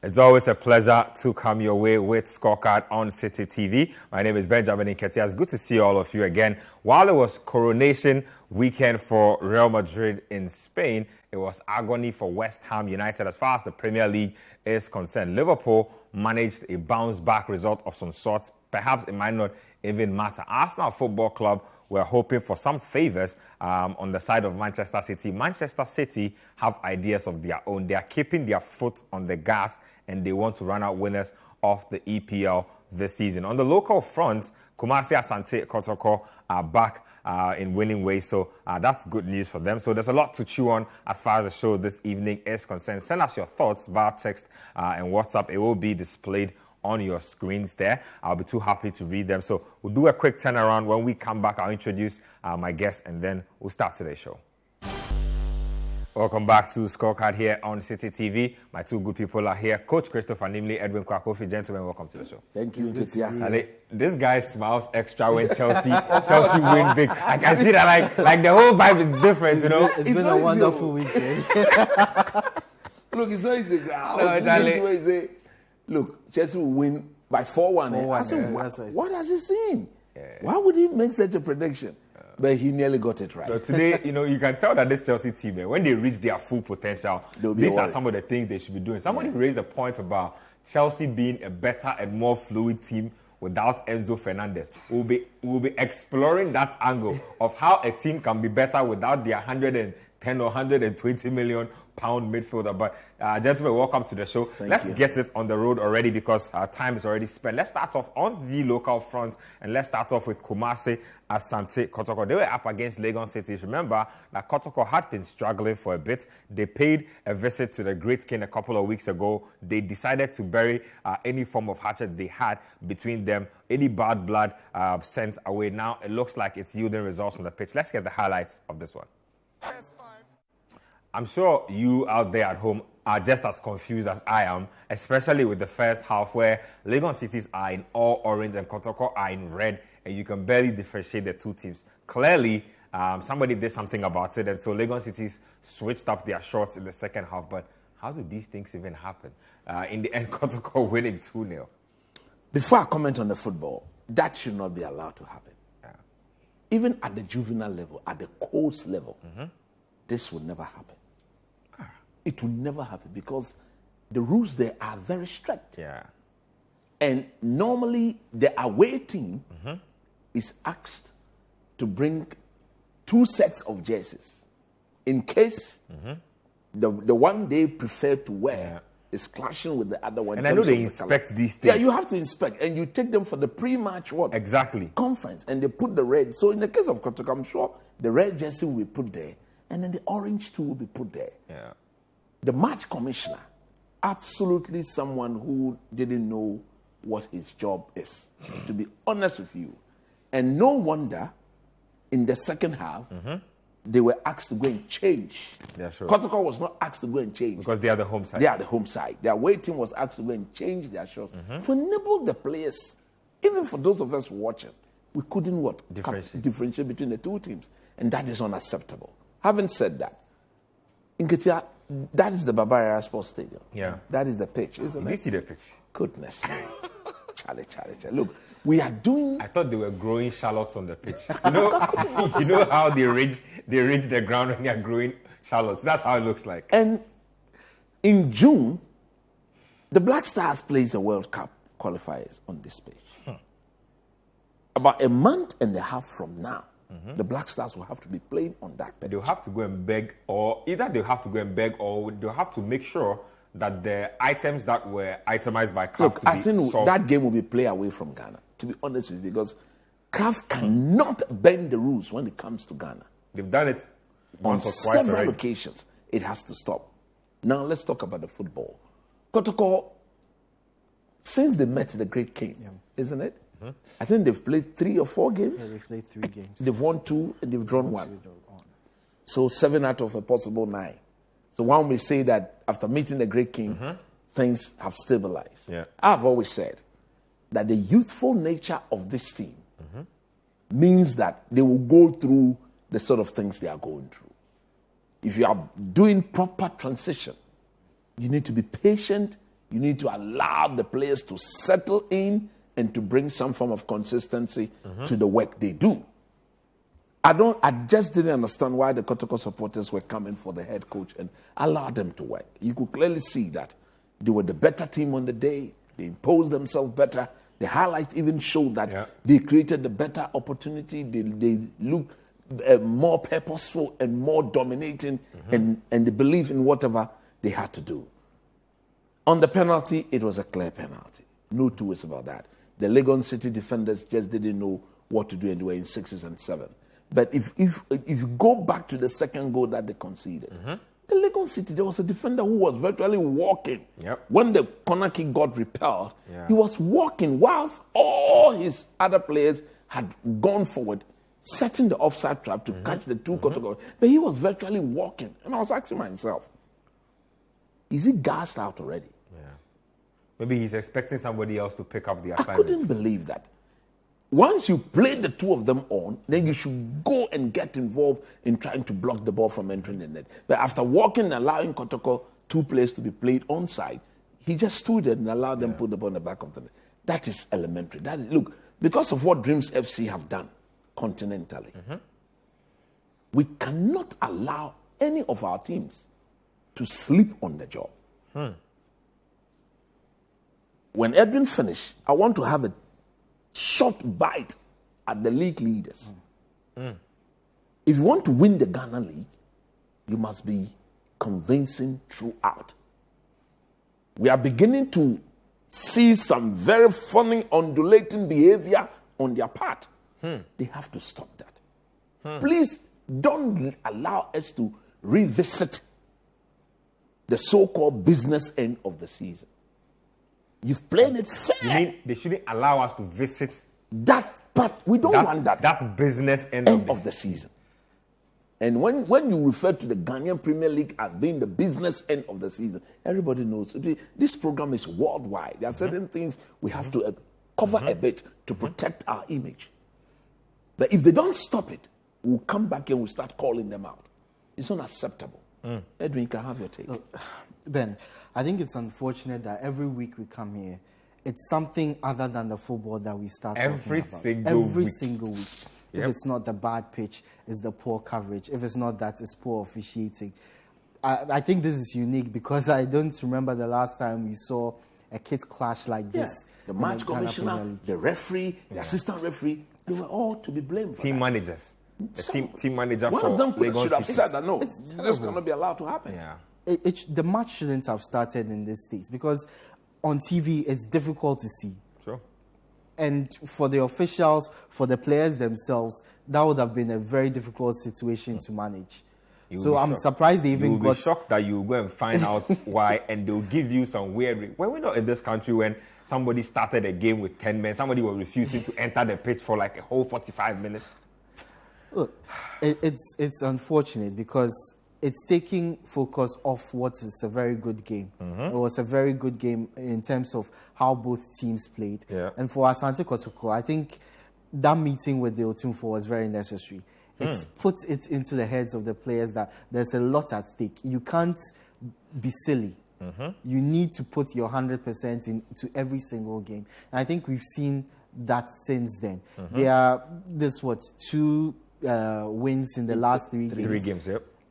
It's always a pleasure to come your way with Scorecard on Citi TV. My name is Benjamin Nketiah. It's good to see all of you again. While it was coronation weekend for Real Madrid in Spain, it was agony for West Ham United as far as the Premier League is concerned. Liverpool managed a bounce-back result of some sorts. Perhaps it might not even matter. Arsenal Football Club were hoping for some favours on the side of Manchester City. Manchester City have ideas of their own. They are keeping their foot on the gas and they want to run out winners of the EPL this season. On the local front, Kumasi Asante Kotoko are back in winning ways, so that's good news for them. So there's a lot to chew on as far as the show this evening is concerned. Send us your thoughts via text and WhatsApp. It will be displayed on your screens there. I'll be too happy to read them. So we'll do a quick turnaround. When we come back, I'll introduce my guests and then we'll start today's show. Welcome back to Scorecard here on Citi TV. My two good people are here. Coach Christopher, namely Edwin Kwakofi. Gentlemen, welcome to the show. Thank you, Nketiah. This guy smiles extra when Chelsea win big. I can see that like the whole vibe is different, you know. It's been a wonderful weekend. Look, it's not easy. Look, Chelsea will win by 4-1. I said, what has he seen? Yeah. Why would he make such a prediction? But he nearly got it right. So today, you can tell that this Chelsea team, when they reach their full potential, these are some of the things they should be doing. Somebody raised a point about Chelsea being a better and more fluid team without Enzo Fernandez. We'll be exploring that angle of how a team can be better without their 110 or 120 million pound midfielder. But gentlemen, welcome to the show. Let's get it on the road already because our time is already spent. Let's start off on the local front and let's start off with Kumasi Asante Kotoko. They were up against Legon Cities. Remember that Kotoko had been struggling for a bit. They paid a visit to the Great King a couple of weeks ago. They decided to bury any form of hatchet they had between them, any bad blood sent away. Now it looks like it's yielding results on the pitch. Let's get the highlights of this one. I'm sure you out there at home are just as confused as I am, especially with the first half where Legon Cities are in all orange and Kotoko are in red, and you can barely differentiate the two teams. Clearly, somebody did something about it, and so Legon Cities switched up their shots in the second half. But how do these things even happen? In the end, Kotoko winning 2-0. Before I comment on the football, that should not be allowed to happen. Yeah. Even at the juvenile level, at the coach level, this would never happen. It will never happen because the rules there are very strict. Yeah. And normally the away team is asked to bring 2 sets of jerseys in case the one they prefer to wear is clashing with the other one. And I know they inspect these things. Yeah, you have to inspect. And you take them for the pre-match conference. And they put the red. So in the case of Kotoko, I'm sure the red jersey will be put there. And then the orange too will be put there. Yeah. The match commissioner, absolutely someone who didn't know what his job is, to be honest with you. And no wonder in the second half, they were asked to go and change. Yeah, sure. Kotoko was not asked to go and change. Because they are the home side. They are the home side. Their away team was asked to go and change their shots. To enable the players, even for those of us watching, we couldn't differentiate between the two teams. And that is unacceptable. Having said that, Nketiah, that is the Bavaria Sports Stadium. Yeah. That is the pitch, isn't it? Did you see the pitch? Goodness. Charlie. Look, we are doing... I thought they were growing shallots on the pitch. You know how they ridge the ground when they are growing shallots. That's how it looks like. And in June, the Black Stars plays the World Cup qualifiers on this pitch. About a month and a half from now, the Black Stars will have to be playing on that pitch. They'll have to go and beg, or either they'll have to go and beg, or they'll have to make sure that the items that were itemized by CAF I think that game will be played away from Ghana, to be honest with you, because CAF cannot bend the rules when it comes to Ghana. They've done it once or twice on several already. occasions. It has to stop. Now let's talk about the football. Kotoko, since they met the Great King, isn't it? I think they've played 3 or 4 games. Yeah, they've played 3 games. They've won 2 and they've drawn 1. So 7 out of a possible 9. So one may say that after meeting the Great King, things have stabilized. Yeah. I've always said that the youthful nature of this team means that they will go through the sort of things they are going through. If you are doing proper transition, you need to be patient You need to allow the players to settle in and to bring some form of consistency to the work they do. I just didn't understand why the Kotoko supporters were coming for the head coach and allow them to work. You could clearly see that they were the better team on the day. They imposed themselves better. The highlights even showed that they created the better opportunity. They looked more purposeful and more dominating, and they believed in whatever they had to do. On the penalty, it was a clear penalty. No two ways about that. The Legon City defenders just didn't know what to do and they were in 6s and 7s. But if you go back to the second goal that they conceded, the Legon City, there was a defender who was virtually walking. When the corner kick got repelled, he was walking whilst all his other players had gone forward, setting the offside trap to catch the two Kotoko. But he was virtually walking. And I was asking myself, is he gassed out already? Maybe he's expecting somebody else to pick up the assignment. I couldn't believe that. Once you play the two of them on, then you should go and get involved in trying to block the ball from entering the net. But after walking and allowing Kotoko 2 players to be played onside, he just stood there and allowed them to put the ball in the back of the net. That is elementary. Look, because of what Dreams FC have done continentally, we cannot allow any of our teams to sleep on the job. When Edwin finished, I want to have a short bite at the league leaders. If you want to win the Ghana League, you must be convincing throughout. We are beginning to see some very funny, undulating behavior on their part. They have to stop that. Please don't allow us to revisit the so-called business end of the season. You've played it fair. You mean they shouldn't allow us to visit that part? We don't want that. That's business end of the season. And when you refer to the Ghanaian Premier League as being the business end of the season, everybody knows this program is worldwide. There are certain things we have to cover a bit to protect our image. But if they don't stop it, we'll come back and we'll start calling them out. It's unacceptable. Edwin, you can have your take. Look, Ben, I think it's unfortunate that every week we come here, it's something other than the football that we start talking about. Every single week. If it's not the bad pitch, it's the poor coverage. If it's not that, it's poor officiating. I think this is unique because I don't remember the last time we saw a kids clash like this. The match commissioner, the referee, the assistant referee, they were all to be blamed for team that. managers. The team manager One for of them Legon should have Cities. said that no, this cannot be allowed to happen. The match shouldn't have started in this state because on TV it's difficult to see. Sure. And for the officials, for the players themselves, that would have been a very difficult situation to manage. So I'm surprised they even got... You'll be shocked that you go and find out why, and they'll give you some weird... When we're not in this country, when somebody started a game with 10 men, somebody was refusing to enter the pitch for like a whole 45 minutes. Look, it's unfortunate because it's taking focus off what is a very good game. It was a very good game in terms of how both teams played. And for Asante Kotoko, I think that meeting with the Otumfo was very necessary. It's put it into the heads of the players that there's a lot at stake. You can't be silly. You need to put your 100% into every single game. And I think we've seen that since then. There are, 2 wins in the last 3 games. 3 games,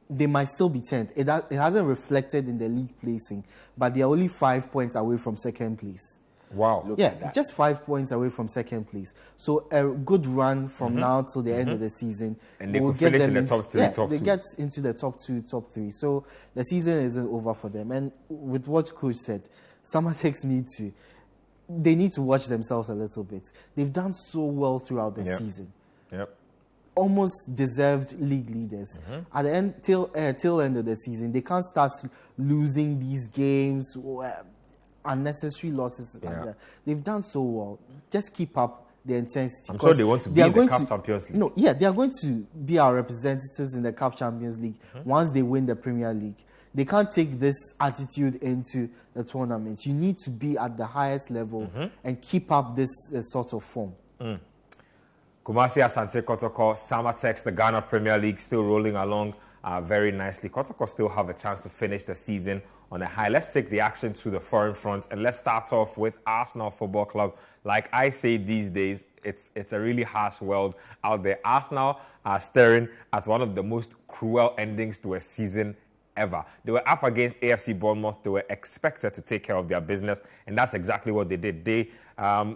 They might still be 10th. It hasn't reflected in the league placing, but they are only 5 points away from second place. Wow. Look at that. Just 5 points away from second place. So a good run from now till the end of the season. And they could finish in the top 3, top 2. They get into the top 2, top 3. So the season isn't over for them. And with what Coach said, Samatex they need to watch themselves a little bit. They've done so well throughout the season. Almost deserved league leaders. At the end, till end of the season, they can't start losing these games, unnecessary losses. Like that. They've done so well. Just keep up the intensity. I'm sure they want to be in the CAF Champions League. No, they are going to be our representatives in the CAF Champions League once they win the Premier League. They can't take this attitude into the tournament. You need to be at the highest level and keep up this sort of form. Kumasi Asante Kotoko, Samatex, the Ghana Premier League still rolling along very nicely. Kotoko still have a chance to finish the season on a high. Let's take the action to the foreign front, and let's start off with Arsenal Football Club. Like I say these days, it's a really harsh world out there. Arsenal are staring at one of the most cruel endings to a season ever. They were up against AFC Bournemouth. They were expected to take care of their business, and that's exactly what they did. They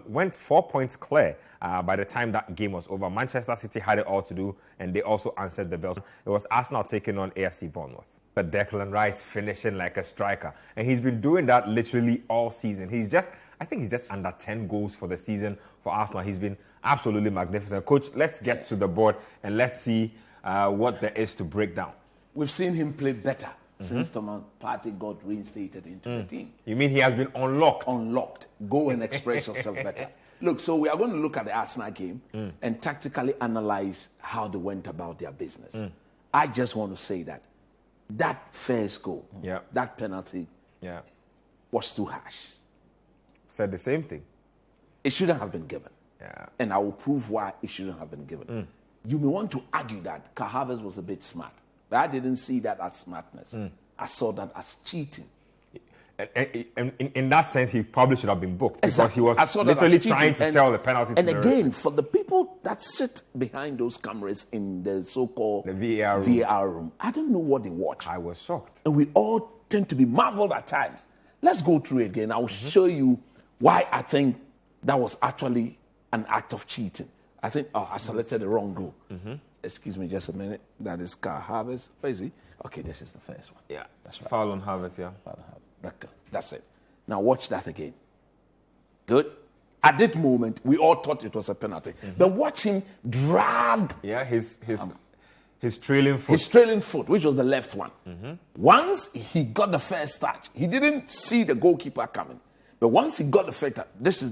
went 4 points clear by the time that game was over. Manchester City had it all to do, and they also answered the bell. It was Arsenal taking on AFC Bournemouth. But Declan Rice finishing like a striker, and he's been doing that literally all season. I think he's just under 10 goals for the season for Arsenal. He's been absolutely magnificent. Coach, let's get to the board and let's see what there is to break down. We've seen him play better since Thomas Partey got reinstated into the team. You mean he has been unlocked? Unlocked. Go and express yourself better. Look, so we are going to look at the Arsenal game and tactically analyze how they went about their business. I just want to say that first goal, that penalty was too harsh. Said the same thing. It shouldn't have been given. Yeah. And I will prove why it shouldn't have been given. You may want to argue that Kai Havertz was a bit smart, but I didn't see that as smartness. I saw that as cheating. And in that sense, he probably should have been booked because he was literally trying to sell the penalty to the And again, for the people that sit behind those cameras in the so-called VAR room, I don't know what they watch. I was shocked. And we all tend to be marveled at times. Let's go through it again. I will show you why I think that was actually an act of cheating. I think, I selected the wrong goal. Excuse me just a minute. That is Kai Havertz. Where is he? Okay, this is the first one. Yeah, that's right. Foul on Havertz, yeah. Foul on Havertz. That's it. Now watch that again. Good. At that moment, we all thought it was a penalty. But watch him drag. Yeah, his trailing foot. His trailing foot, which was the left one. Once he got the first touch, he didn't see the goalkeeper coming. But once he got the first touch, this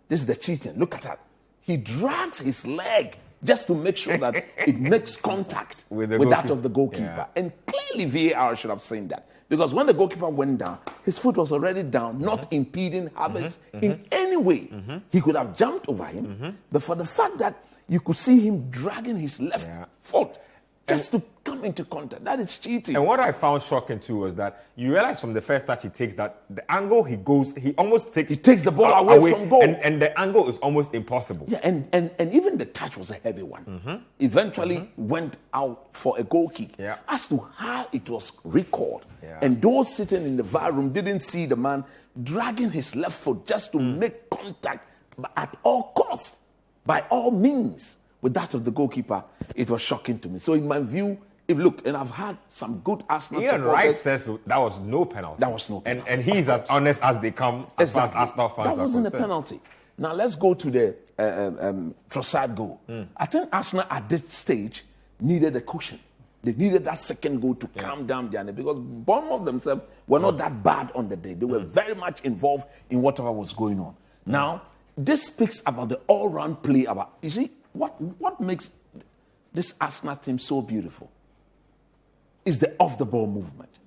is the cheating. Look at that. He drags his leg just to make sure that it makes contact with that of the goalkeeper. Yeah. And clearly VAR should have seen that. Because when the goalkeeper went down, his foot was already down, not impeding Havertz in any way. He could have jumped over him. But for the fact that you could see him dragging his left foot just to come into contact, that is cheating. And what I found shocking too was that you realize from the first touch he takes that the angle he goes, he almost takes the ball away from goal. And the angle is almost impossible. Yeah, and even the touch was a heavy one. Eventually went out for a goal kick. Yeah. As to how it was recalled. Yeah. And those sitting in the VAR room didn't see the man dragging his left foot just to make contact at all costs, by all means, with that of the goalkeeper. It was shocking to me. So in my view, look, and I've had some good Arsenal supporters. Wright says that was no penalty. That was no penalty. And he's as honest as they come as far as Arsenal fans are concerned. That wasn't a penalty. Now let's go to the Trossard goal. I think Arsenal at this stage needed a cushion. They needed that second goal to calm down their neck, because Bournemouth themselves were not that bad on the day. They were very much involved in whatever was going on. Now, this speaks about the all-round play. You see, what makes this Arsenal team so beautiful is the off-the-ball movement.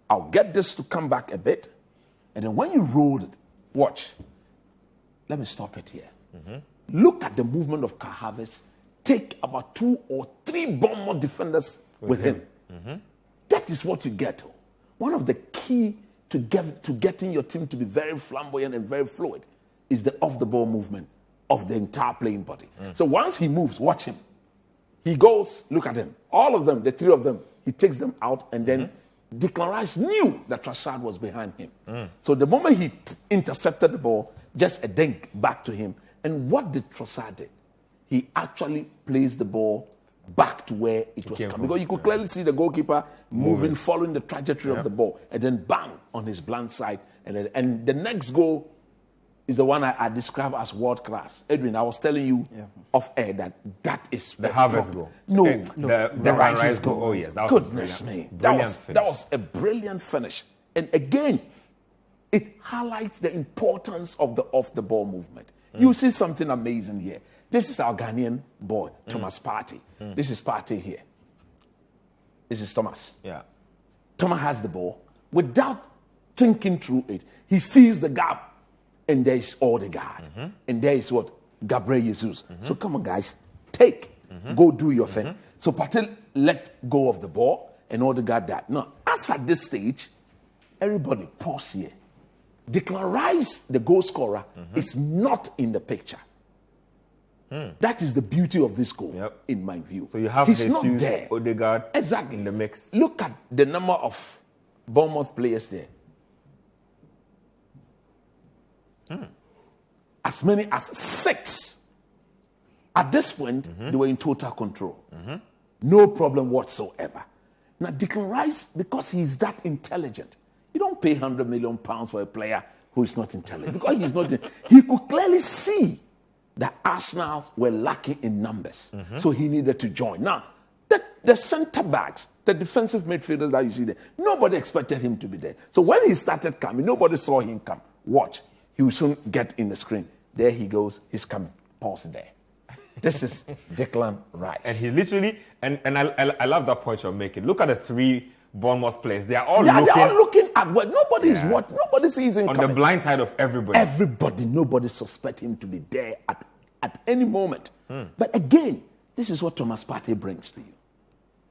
I'll get this to come back a bit, and then when you roll it, watch. Let me stop it here. Look at the movement of Kai Havertz. Take about 2 or 3 Bournemouth defenders with him. That is what you get. One of the key to getting your team to be very flamboyant and very fluid is the off-the-ball movement of the entire playing body. So once he moves, watch him. He goes, look at him. All of them, the 3 of them, he takes them out, and then Declan Rice knew that Trossard was behind him. So the moment he intercepted the ball, just a dink back to him. And what did Trossard do? He actually placed the ball back to where it was coming. Because you could clearly see the goalkeeper moving, following the trajectory of the ball, and then bang on his blind side. And the next goal is the one I describe as world class. Edwin, I was telling you off air that is the Havertz goal. No, the Rice goal. Oh yes, that was goodness me, that was a brilliant finish. And again, it highlights the importance of the off-the-ball movement. You see something amazing here. This is our Ghanaian boy, Thomas Partey. This is Partey here. This is Thomas. Yeah. Thomas has the ball. Without thinking through it, he sees the gap, and there is Odegaard. And there is what? Gabriel Jesus. So come on, guys. Go do your thing. So Partey let go of the ball, and Odegaard that. Now, as at this stage, everybody pause here. Declan Rice, the goal scorer, is not in the picture. That is the beauty of this goal, in my view. So you have He's Jesus, not there. Odegaard Exactly. in the mix. Look at the number of Bournemouth players there. As many as 6. At this point, they were in total control. No problem whatsoever. Now, Declan Rice, because he's that intelligent, you don't pay £100 million for a player who is not intelligent. Because he's not, he could clearly see that Arsenal were lacking in numbers. So he needed to join. Now, the centre backs, the defensive midfielders that you see there, nobody expected him to be there. So when he started coming, nobody saw him come. Watch. He will soon get in the screen. There he goes. He's coming. Pause there. This is Declan Rice. And he's literally, and I love that point you're making. Look at the 3 Bournemouth players. They're all looking at what nobody is watching. Nobody sees him on coming. the blind side of everybody. Nobody suspect him to be there at any moment. But again, this is what Thomas Partey brings to you.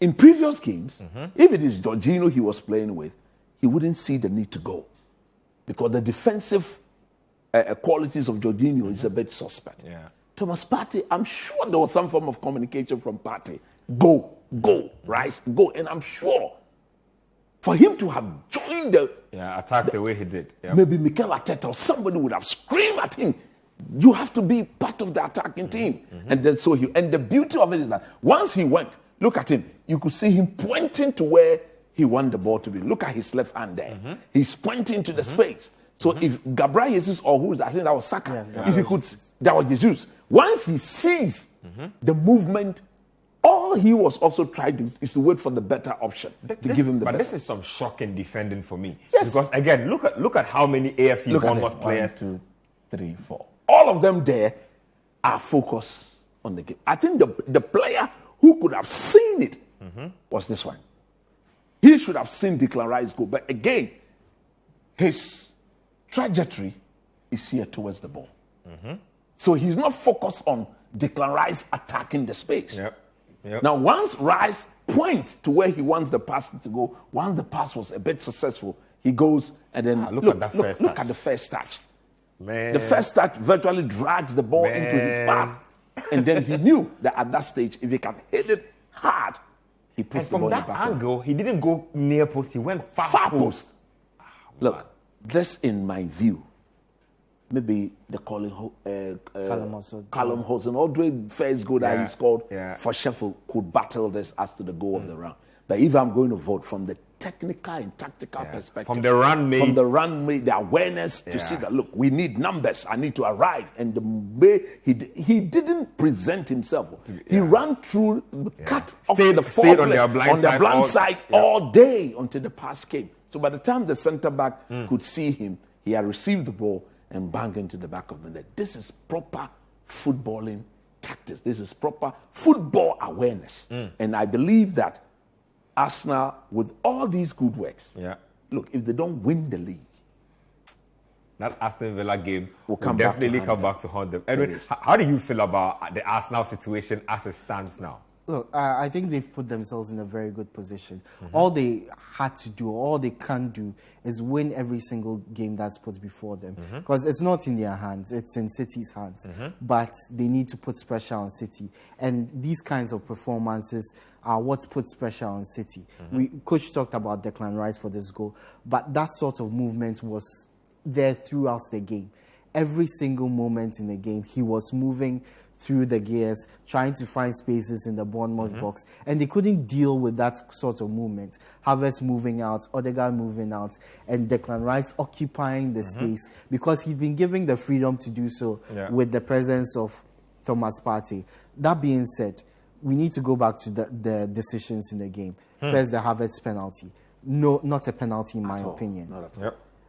In previous games, if it is Jorginho he was playing with, he wouldn't see the need to go. Because the defensive qualities of Jorginho is a bit suspect. Yeah. Thomas Partey, I'm sure there was some form of communication from Partey. Go, Rice, go. And I'm sure for him to have joined attack the way he did. Yep. Maybe Mikel Arteta or somebody would have screamed at him. You have to be part of the attacking team. And then and the beauty of it is that once he went, look at him. You could see him pointing to where he wanted the ball to be. Look at his left hand there. He's pointing to the space. So if Gabriel Jesus or who, I think that was Saka, if he could, that was Jesus. Once he sees the movement, all he was also trying to is to wait for the better option to give him the better. But this is some shocking defending for me. Yes. Because again, look at how many AFC Bournemouth players. 1, 2, 3, 4. All of them there are focused on the game. I think the player who could have seen it was this one. He should have seen Declan Rice go. But again, his trajectory is here towards the ball. So he's not focused on Declan Rice attacking the space. Yep. Now, once Rice points to where he wants the pass to go, once the pass was a bit successful, he goes and then look at the first touch. Man. The first touch virtually drags the ball into his path. And then he knew that at that stage, if he can hit it hard, he puts the ball in the back. From that angle, he didn't go near post, he went far post. Look, this in my view, maybe the Callum Hudson, all the first goal that he scored for Sheffield could battle this as to the goal of the round. But if I'm going to vote from the technical and tactical perspective, from the run made, the awareness to see that, look, we need numbers, I need to arrive. And the way he didn't present himself. He ran through, cut off the stayed on their blind side all day until the pass came. So by the time the centre-back could see him, he had received the ball and banged into the back of the net. This is proper footballing tactics. This is proper football awareness. And I believe that Arsenal, with all these good works, look, if they don't win the league, that Aston Villa game will definitely come back to haunt them. Anyway, how do you feel about the Arsenal situation as it stands now? Look, I think they've put themselves in a very good position. All they had to do, all they can do, is win every single game that's put before them. Because it's not in their hands, it's in City's hands. But they need to put pressure on City. And these kinds of performances are what puts pressure on City. Coach talked about Declan Rice for this goal, but that sort of movement was there throughout the game. Every single moment in the game, he was moving through the gears, trying to find spaces in the Bournemouth box, and they couldn't deal with that sort of movement. Havertz moving out, Odegaard moving out, and Declan Rice occupying the space because he'd been given the freedom to do so with the presence of Thomas Partey. That being said, we need to go back to the decisions in the game. First, the Havertz penalty. No, not a penalty in my opinion.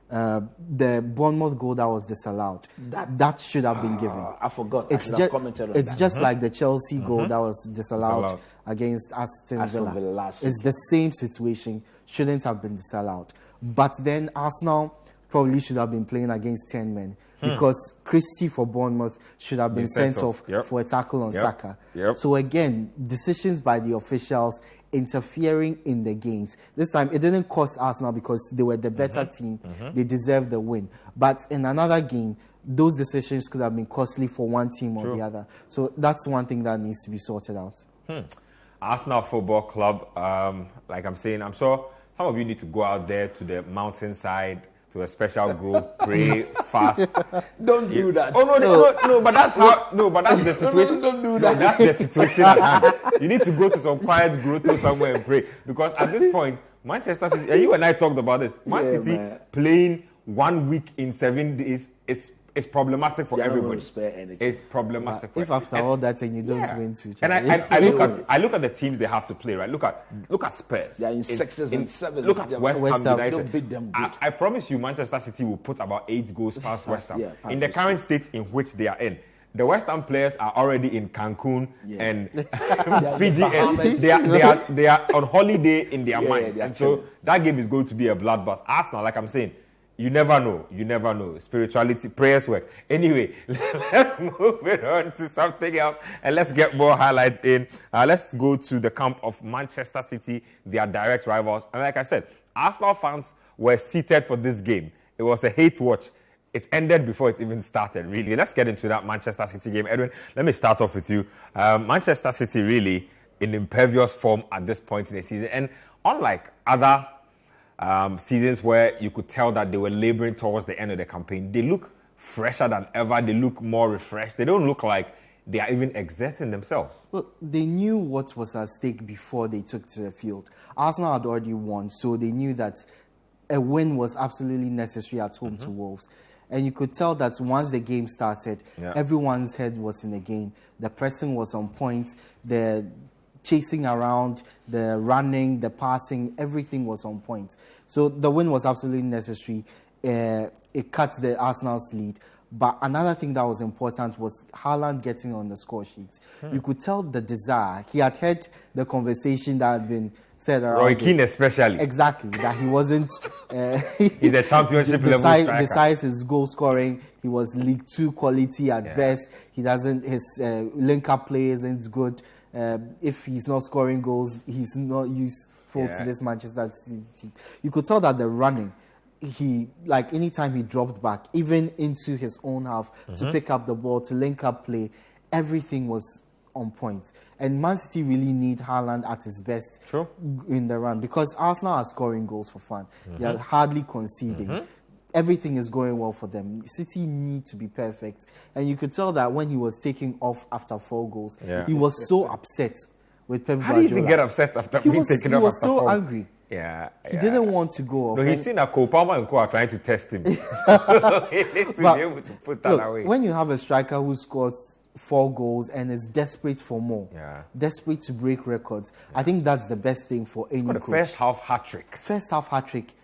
The Bournemouth goal that was disallowed, that should have been given. I forgot. It's just like the Chelsea goal that was disallowed against Aston Villa. It's the same situation. Shouldn't have been disallowed. But then Arsenal probably should have been playing against 10 men because Christie for Bournemouth should have been sent off for a tackle on Saka. So again, decisions by the officials interfering in the games. This time, it didn't cost Arsenal because they were the better team. They deserved the win. But in another game, those decisions could have been costly for one team or the other. So that's one thing that needs to be sorted out. Arsenal Football Club, like I'm saying, I'm sure some of you need to go out there to the mountainside, to a special grove, pray, fast. Don't do that. Oh no, but that's how. No, but that's the situation. Don't do that. No, that's the situation at hand. You need to go to some quiet grotto somewhere and pray, because at this point, Manchester City. And you and I talked about this. Man City playing 1 week in 7 days is problematic for everybody. It's problematic. If after all that and you don't win too, and I look at the teams they have to play. Right, look at Spurs. They're in 6s and 7s. Look at West Ham United. Don't beat them good. I promise you, Manchester City will put about 8 goals past West Ham. In the current state in which they are in, the West Ham players are already in Cancun and Fiji, and they are on holiday in their minds, and so that game is going to be a bloodbath. Arsenal, like I'm saying, you never know. Spirituality, prayers work. Anyway, let's move it on to something else and let's get more highlights in. Let's go to the camp of Manchester City, their direct rivals. And like I said, Arsenal fans were seated for this game. It was a hate watch. It ended before it even started, really. Let's get into that Manchester City game. Edwin, let me start off with you. Manchester City really in imperious form at this point in the season. And unlike other seasons where you could tell that they were laboring towards the end of the campaign, they look fresher than ever. They look more refreshed. They don't look like they are even exerting themselves. Look, they knew what was at stake before they took to the field. Arsenal had already won, so they knew that a win was absolutely necessary at home to Wolves. And you could tell that once the game started, everyone's head was in the game. The pressing was on point. The chasing around, the running, the passing, everything was on point. So the win was absolutely necessary. It cut the Arsenal's lead. But another thing that was important was Haaland getting on the score sheet. You could tell the desire. He had heard the conversation that had been said around. Roy Keane especially. Exactly, that he wasn't... He's a championship level striker. Besides his goal scoring, he was League 2 quality at best. He doesn't... His link-up play isn't good. If he's not scoring goals, he's not useful to this Manchester City team. You could tell that the running, anytime he dropped back, even into his own half, to pick up the ball, to link up play, everything was on point. And Man City really need Haaland at his best in the run, because Arsenal are scoring goals for fun. They are hardly conceding. Everything is going well for them. City need to be perfect. And you could tell that when he was taking off after 4 goals, he was so upset with Pep Guardiola. How do you even get upset after being taken off after 4? He was so angry. He didn't want to go off. No, he's seen that Cole Palmer and Co are trying to test him. So he needs to be able to put that away. When you have a striker who scores 4 goals and is desperate for more, desperate to break records, I think that's the best thing for any coach. First half hat-trick.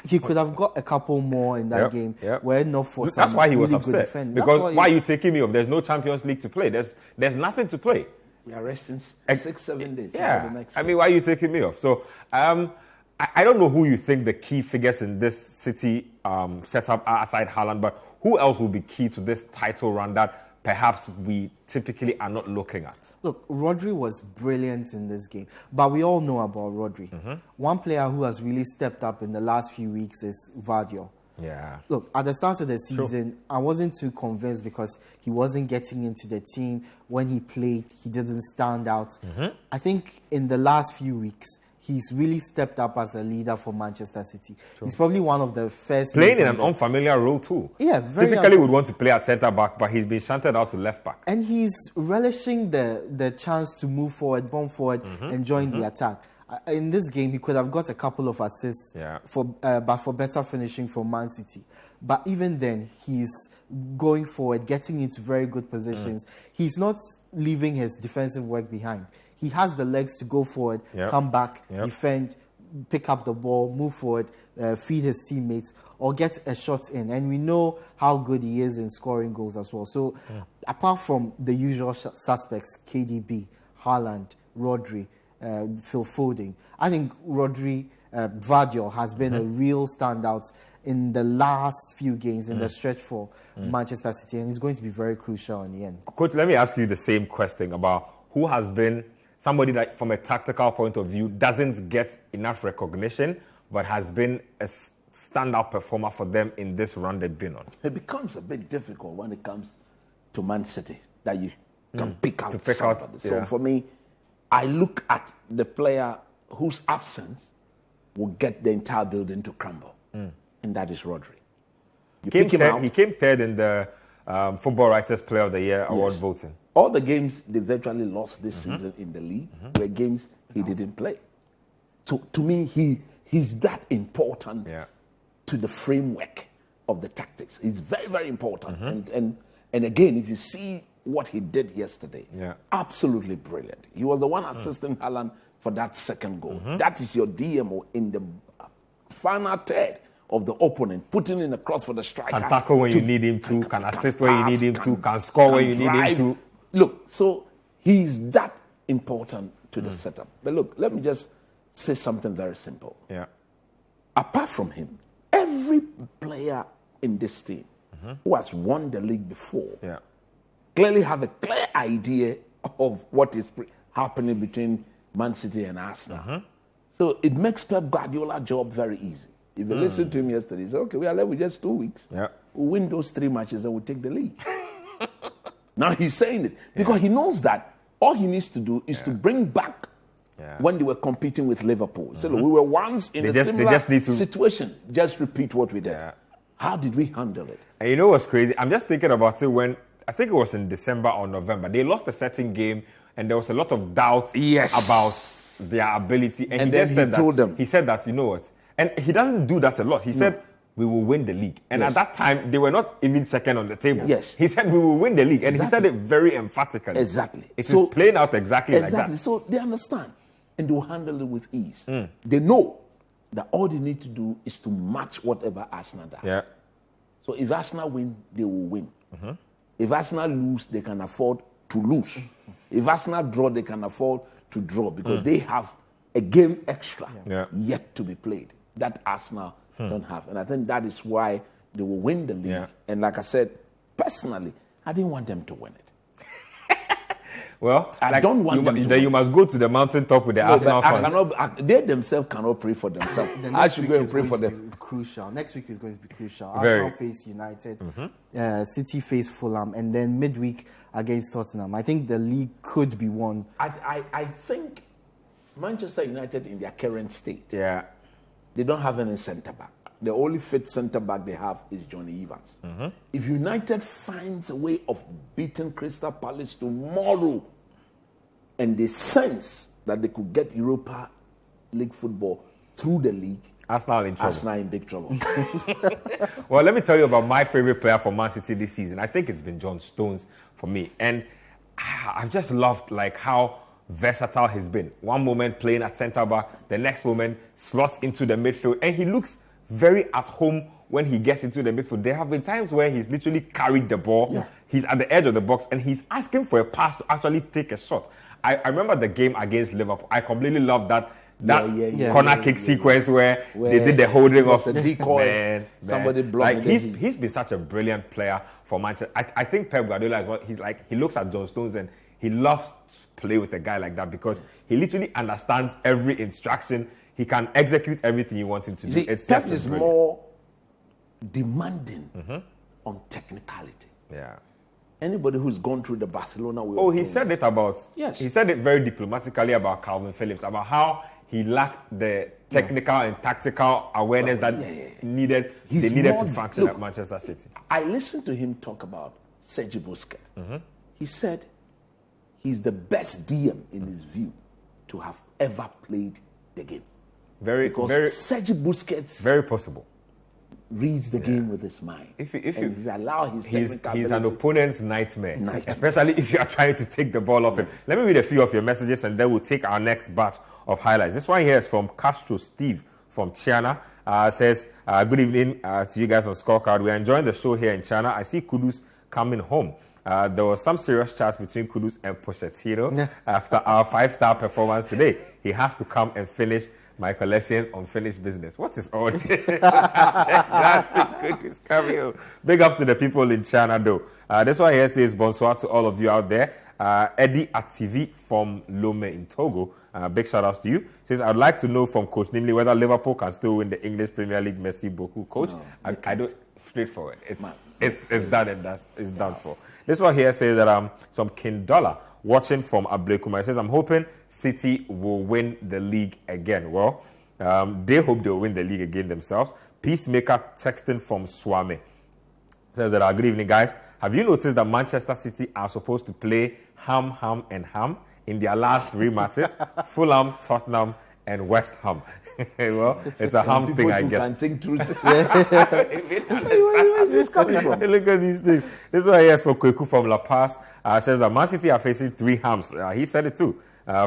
He could have got a couple more in that game. Were not for That's why he was upset. Because why are you taking me off? There's no Champions League to play. There's nothing to play. We are resting 6-7 days. Yeah. I mean, why are you taking me off? So I don't know who you think the key figures in this City setup are aside Haaland, but who else will be key to this title run that perhaps we typically are not looking at? Look, Rodri was brilliant in this game, but we all know about Rodri. One player who has really stepped up in the last few weeks is Vardio. Look, at the start of the season, I wasn't too convinced because he wasn't getting into the team. When he played, he didn't stand out. I think in the last few weeks, he's really stepped up as a leader for Manchester City. He's probably one of the first... Playing in an unfamiliar role too. Typically would want to play at centre-back, but he's been shunted out to left-back. And he's relishing the chance to move forward, bomb forward, and join the attack. In this game, he could have got a couple of assists but for better finishing from Man City. But even then, he's going forward, getting into very good positions. He's not leaving his defensive work behind. He has the legs to go forward, come back, defend, pick up the ball, move forward, feed his teammates, or get a shot in. And we know how good he is in scoring goals as well. So apart from the usual suspects, KDB, Haaland, Rodri, Phil Foden, I think Vardio has been a real standout in the last few games in the stretch for Manchester City, and he's going to be very crucial in the end. Coach, let me ask you the same question about who has been somebody that, from a tactical point of view, doesn't get enough recognition, but has been a standout performer for them in this run they've been on? It becomes a bit difficult when it comes to Man City that you can pick out somebody. So for me, I look at the player whose absence will get the entire building to crumble, and that is Rodri. You pick him out. He came third in the Football Writers Player of the Year award voting. All the games they virtually lost this season in the league were games he didn't play. So to me, he's that important to the framework of the tactics. He's very, very important. And again, if you see what he did yesterday, absolutely brilliant. He was the one assisting Haaland for that second goal. That is your DMO in the final third of the opponent, putting in a cross for the striker. Can tackle when you need him to, can assist when you need him to, can score when you need him to. Look, so he's that important to the setup. But look, let me just say something very simple. Apart from him, every player in this team who has won the league before clearly have a clear idea of what is happening between Man City and Arsenal. So it makes Pep Guardiola's job very easy. If you listen to him yesterday, he said, okay, we are left with just 2 weeks. We'll win those 3 matches and we'll take the league. Now he's saying it because he knows that all he needs to do is to bring back when they were competing with Liverpool. So look, we were once in a similar situation. Just repeat what we did. How did we handle it? And you know what's crazy? I'm just thinking about it when, I think it was in December or November, they lost a certain game and there was a lot of doubt about their ability. And he said that, you know what? And he doesn't do that a lot. He said, we will win the league. And at that time, they were not even second on the table. He said, we will win the league. And he said it very emphatically. It's playing out exactly like that. So they understand. And they will handle it with ease. They know that all they need to do is to match whatever Arsenal does. So if Arsenal win, they will win. If Arsenal lose, they can afford to lose. If Arsenal draw, they can afford to draw because they have a game extra yet to be played that Arsenal don't have. And I think that is why they will win the league. And like I said, personally, I didn't want them to win it. Well, I don't want them to win. You must go to the mountaintop with the Arsenal fans. They themselves cannot pray for themselves. I should go and pray for them. Crucial. Next week is going to be crucial. Arsenal face United, City face Fulham, and then midweek against Tottenham. I think the league could be won. I think Manchester United in their current state, they don't have any centre back. The only fit centre back they have is Johnny Evans. If United finds a way of beating Crystal Palace tomorrow and they sense that they could get Europa League football through the league, Arsenal in trouble. Arsenal in big trouble. Well, let me tell you about my favorite player for Man City this season. I think it's been John Stones for me. And I've just loved how versatile he's been. One moment playing at centre back, the next moment slots into the midfield. And he looks very at home when he gets into the midfield. There have been times where he's literally carried the ball. He's at the edge of the box and he's asking for a pass to actually take a shot. I remember the game against Liverpool. I completely loved that corner kick sequence where they did the holding of a decoy. Somebody blocked. He's been such a brilliant player for Manchester. I think Pep Guardiola is what he looks at John Stones and he loves to play with a guy like that because he literally understands every instruction. He can execute everything you want him to do. Pep is more demanding on technicality. Anybody who's gone through the Barcelona way. He said it about. He said it very diplomatically about Calvin Phillips, about how he lacked the technical and tactical awareness that needed to function at Manchester City. I listened to him talk about Sergio Busquets. He said he's the best DM in his view to have ever played the game. Sergio Busquets very possible reads the game with his mind. He's an opponent's nightmare, especially if you are trying to take the ball off him. Let me read a few of your messages and then we'll take our next batch of highlights. This one here is from Castro Steve from China. Says, good evening to you guys on Scorecard. We're enjoying the show here in China. I see Kudus coming home. There was some serious chats between Kudus and Pochettino after our 5-star performance today. He has to come and finish Michael Essie's unfinished business. What is all this? That's a good discovery. Big ups to the people in China, though. This one here says, bonsoir to all of you out there. Eddie Ativi from Lome in Togo. Big shout outs to you. Says, I'd like to know from Coach Nimley whether Liverpool can still win the English Premier League. Merci beaucoup, Coach. No, I don't, straightforward. It's done and it's done for. This one here says that some King Dollar watching from Ablekuma. It says, I'm hoping City will win the league again. Well, they hope they'll win the league again themselves. Peacemaker texting from Swami. Says that, good evening, guys. Have you noticed that Manchester City are supposed to play ham in their last 3 matches? Fulham, Tottenham, and West Ham. Well, it's a ham thing, I guess. Can think through. Where is this coming from? Look at these things. This one here is for Kweku from La Paz. Says that Man City are facing 3 hams. He said it too.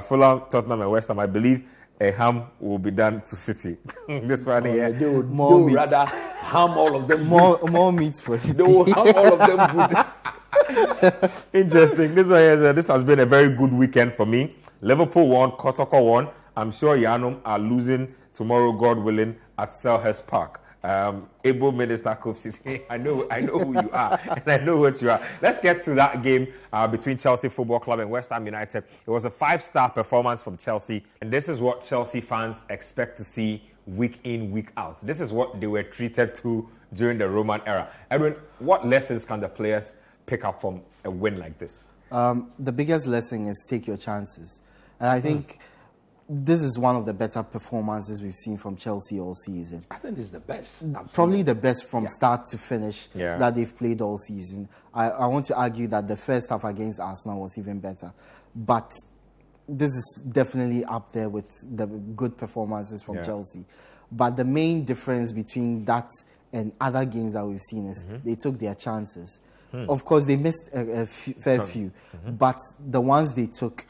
Fulham, Tottenham, and West Ham. I believe a ham will be done to City. This one here. They would rather ham all of them. More meat for City. They will ham all of them good. Interesting. This one here, this has been a very good weekend for me. Liverpool won, Kotoko won. I'm sure Yanum are losing tomorrow, God willing, at Selhurst Park. Able Minister Cove City. I know who you are, and I know what you are. Let's get to that game between Chelsea Football Club and West Ham United. It was a 5-star performance from Chelsea, and this is what Chelsea fans expect to see week in, week out. This is what they were treated to during the Roman era. Edwin, what lessons can the players pick up from a win like this? The biggest lesson is take your chances. And I think this is one of the better performances we've seen from Chelsea all season. I think it's the best. Probably the best from start to finish that they've played all season. I want to argue that the first half against Arsenal was even better. But this is definitely up there with the good performances from Chelsea. But the main difference between that and other games that we've seen is they took their chances. Of course, they missed a fair few. But the ones they took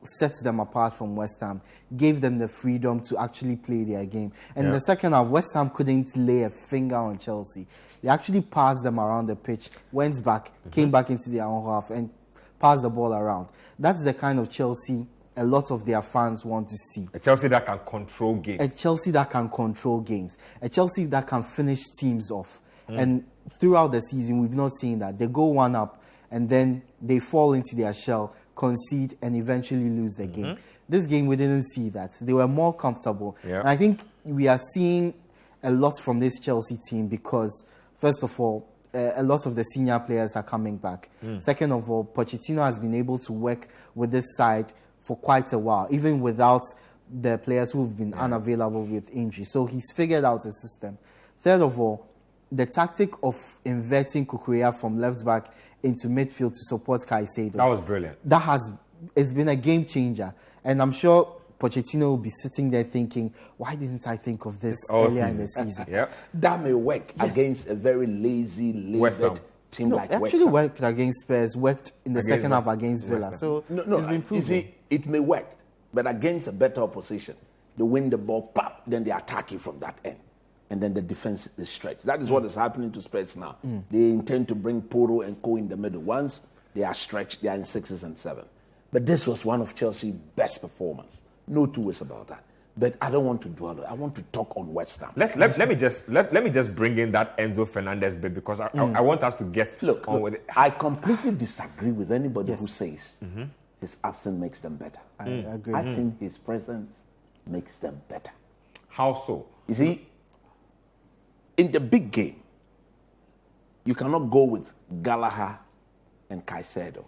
sets them apart from West Ham, gave them the freedom to actually play their game. And in the second half, West Ham couldn't lay a finger on Chelsea. They actually passed them around the pitch, went back, came back into their own half and passed the ball around. That's the kind of Chelsea a lot of their fans want to see. A Chelsea that can control games. A Chelsea that can control games. A Chelsea that can finish teams off. And throughout the season, we've not seen that. They go one up and then they fall into their shell, concede, and eventually lose the game. This game, we didn't see that. They were more comfortable. And I think we are seeing a lot from this Chelsea team because, first of all, a lot of the senior players are coming back. Second of all, Pochettino has been able to work with this side for quite a while, even without the players who've been unavailable with injury. So he's figured out a system. Third of all, the tactic of inverting Kukurea from left back into midfield to support Caicedo. That was brilliant. It's been a game changer. And I'm sure Pochettino will be sitting there thinking, why didn't I think of this earlier in the season? That may work against a very lazy, labored team like West Ham. Actually worked against Spurs, worked in the second half against Villa. So it's been proven. You see, it may work, but against a better opposition, they win the ball, pop, then they attack you from that end. And then the defense is stretched. That is what is happening to Spurs now. They intend to bring Poro and Co in the middle. Once they are stretched, they are in 6s and 7s. But this was one of Chelsea's best performances. No two ways about that. But I don't want to dwell on it. I want to talk on West Ham. Let me just bring in that Enzo Fernandez bit because I want us to get on with it. I completely disagree with anybody who says his absence makes them better. I agree. I think his presence makes them better. How so? You see, in the big game, you cannot go with Gallagher and Caicedo,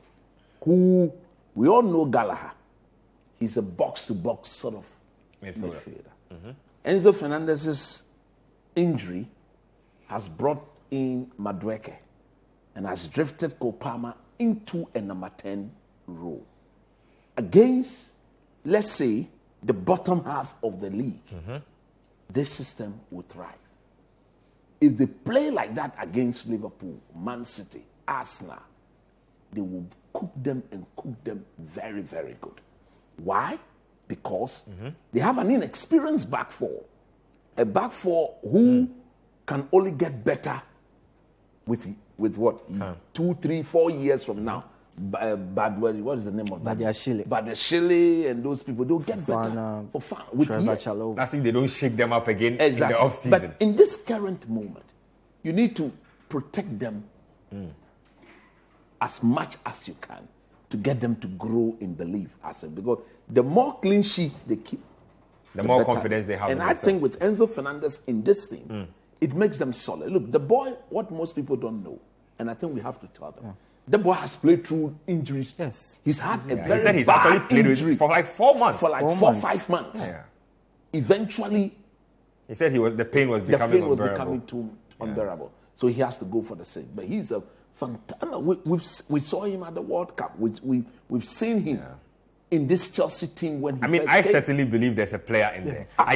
who we all know Gallagher. He's a box-to-box sort of midfielder. Enzo Fernandez's injury has brought in Madueke and has drifted Kopama into a number 10 role. Against, let's say, the bottom half of the league, this system will thrive. If they play like that against Liverpool, Man City, Arsenal, they will cook them very, very good. Why? Because they have an inexperienced back four. A back four who can only get better with what? Time. 2, 3, 4 years from now what is the name of that? Badiashile and those people, they'll get better for fun. With years. That's if they don't shake them up again in the off-season. But in this current moment, you need to protect them as much as you can to get them to grow in belief. Because the more clean sheets they keep, the more confidence they have. And I think with Enzo Fernandez in this team, it makes them solid. Look, the boy, what most people don't know, and I think we have to tell them, the boy has played through injuries. Yes. He's had a very he said he's bad actually played injury for like 4 months. For like 4 or 5 months. Yeah. Eventually, he said the pain was becoming too unbearable. So he has to go for the sake. But he's a fantastic. We saw him at the World Cup. We've seen him in this Chelsea team when he I certainly believe there's a player in there. I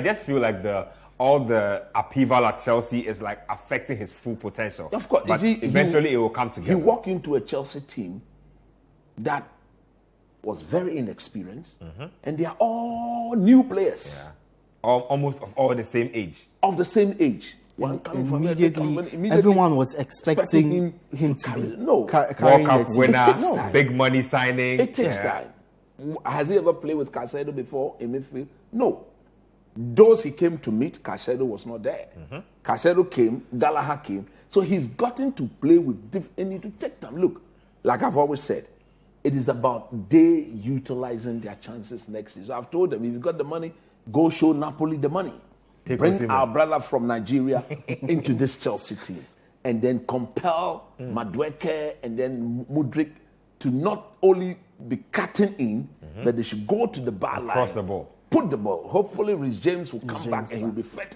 just feel like all the upheaval at Chelsea is like affecting his full potential. Of course, but eventually it will come together. He walked into a Chelsea team that was very inexperienced, and they are all new players. Yeah. Almost of all the same age. Of the same age. Immediately, everyone was expecting him to be World Cup winner, big money signing. It takes time. Has he ever played with Caicedo before in midfield? No. Those he came to meet, Caicedo was not there. Caicedo came, Gallagher came. So he's gotten to play with and need to take time. Look, like I've always said, it is about they utilizing their chances next season. So I've told them, if you've got the money, go show Napoli the money. Bring our brother from Nigeria into this Chelsea team. And then compel Madueke and then Mudryk to not only be cutting in, but they should go to the bar line. Cross the ball. Put the ball. Hopefully, Reece James will come back and he'll be fit.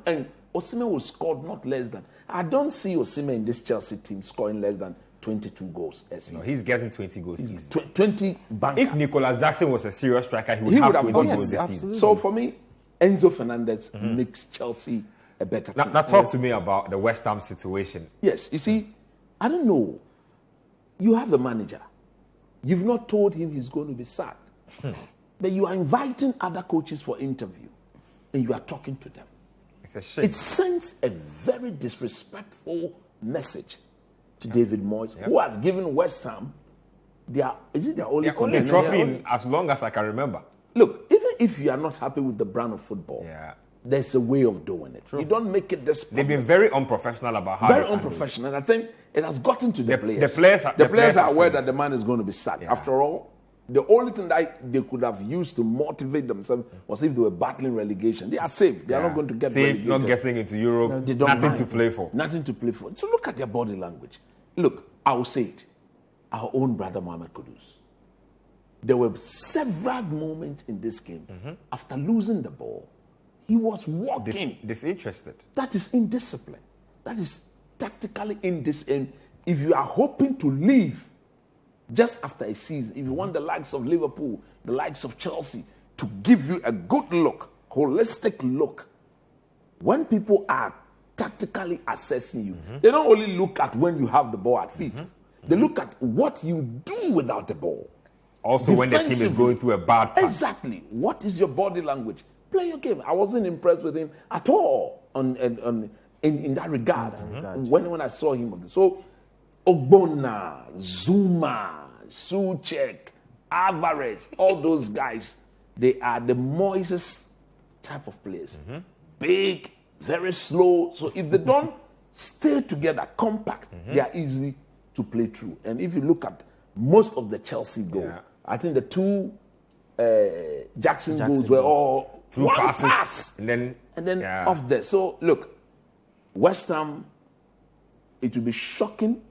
And Osimhen will score not less than. I don't see Osimhen in this Chelsea team scoring less than 22 goals. No, he's getting 20 goals easy. 20 banker. If Nicolas Jackson was a serious striker, he would have 20 goals this season. So for me, Enzo Fernandez makes Chelsea a better team. Now talk to me about the West Ham situation. Yes, you see, I don't know. You have the manager. You've not told him he's going to be sacked. But you are inviting other coaches for interview, and you are talking to them. It's a shame. It sends a very disrespectful message to David Moyes, who has given West Ham their only trophy in as long as I can remember. Look, even if you are not happy with the brand of football, there's a way of doing it. True. You don't make it this. They've been very unprofessional about how. Very unprofessional, and I think it has gotten to the players. The players are aware that the man is going to be sacked. Yeah. After all, the only thing that they could have used to motivate themselves was if they were battling relegation. They are safe. They are not going to get safe, not getting into Europe. No, nothing to play for. Nothing to play for. So look at their body language. Look, I will say it. Our own brother Mohamed Kudus. There were several moments in this game after losing the ball. He was walking. Disinterested. That is indiscipline. That is tactically indiscipline. If you are hoping to leave just after a season, if you want the likes of Liverpool, the likes of Chelsea to give you a good look, holistic look, when people are tactically assessing you, they don't only look at when you have the ball at feet. They look at what you do without the ball. Also when the team is going through a bad patch. Exactly. What is your body language? Play your game. I wasn't impressed with him at all in that regard. When I saw him. So Ogbonna, Zuma, Suchek, Alvarez, all those guys, they are the Moises type of players. Big, very slow. So if they don't stay together, compact, they are easy to play through. And if you look at most of the Chelsea goals, I think the two Jackson goals were all through one passes, pass and then off there. So look, West Ham, it will be shocking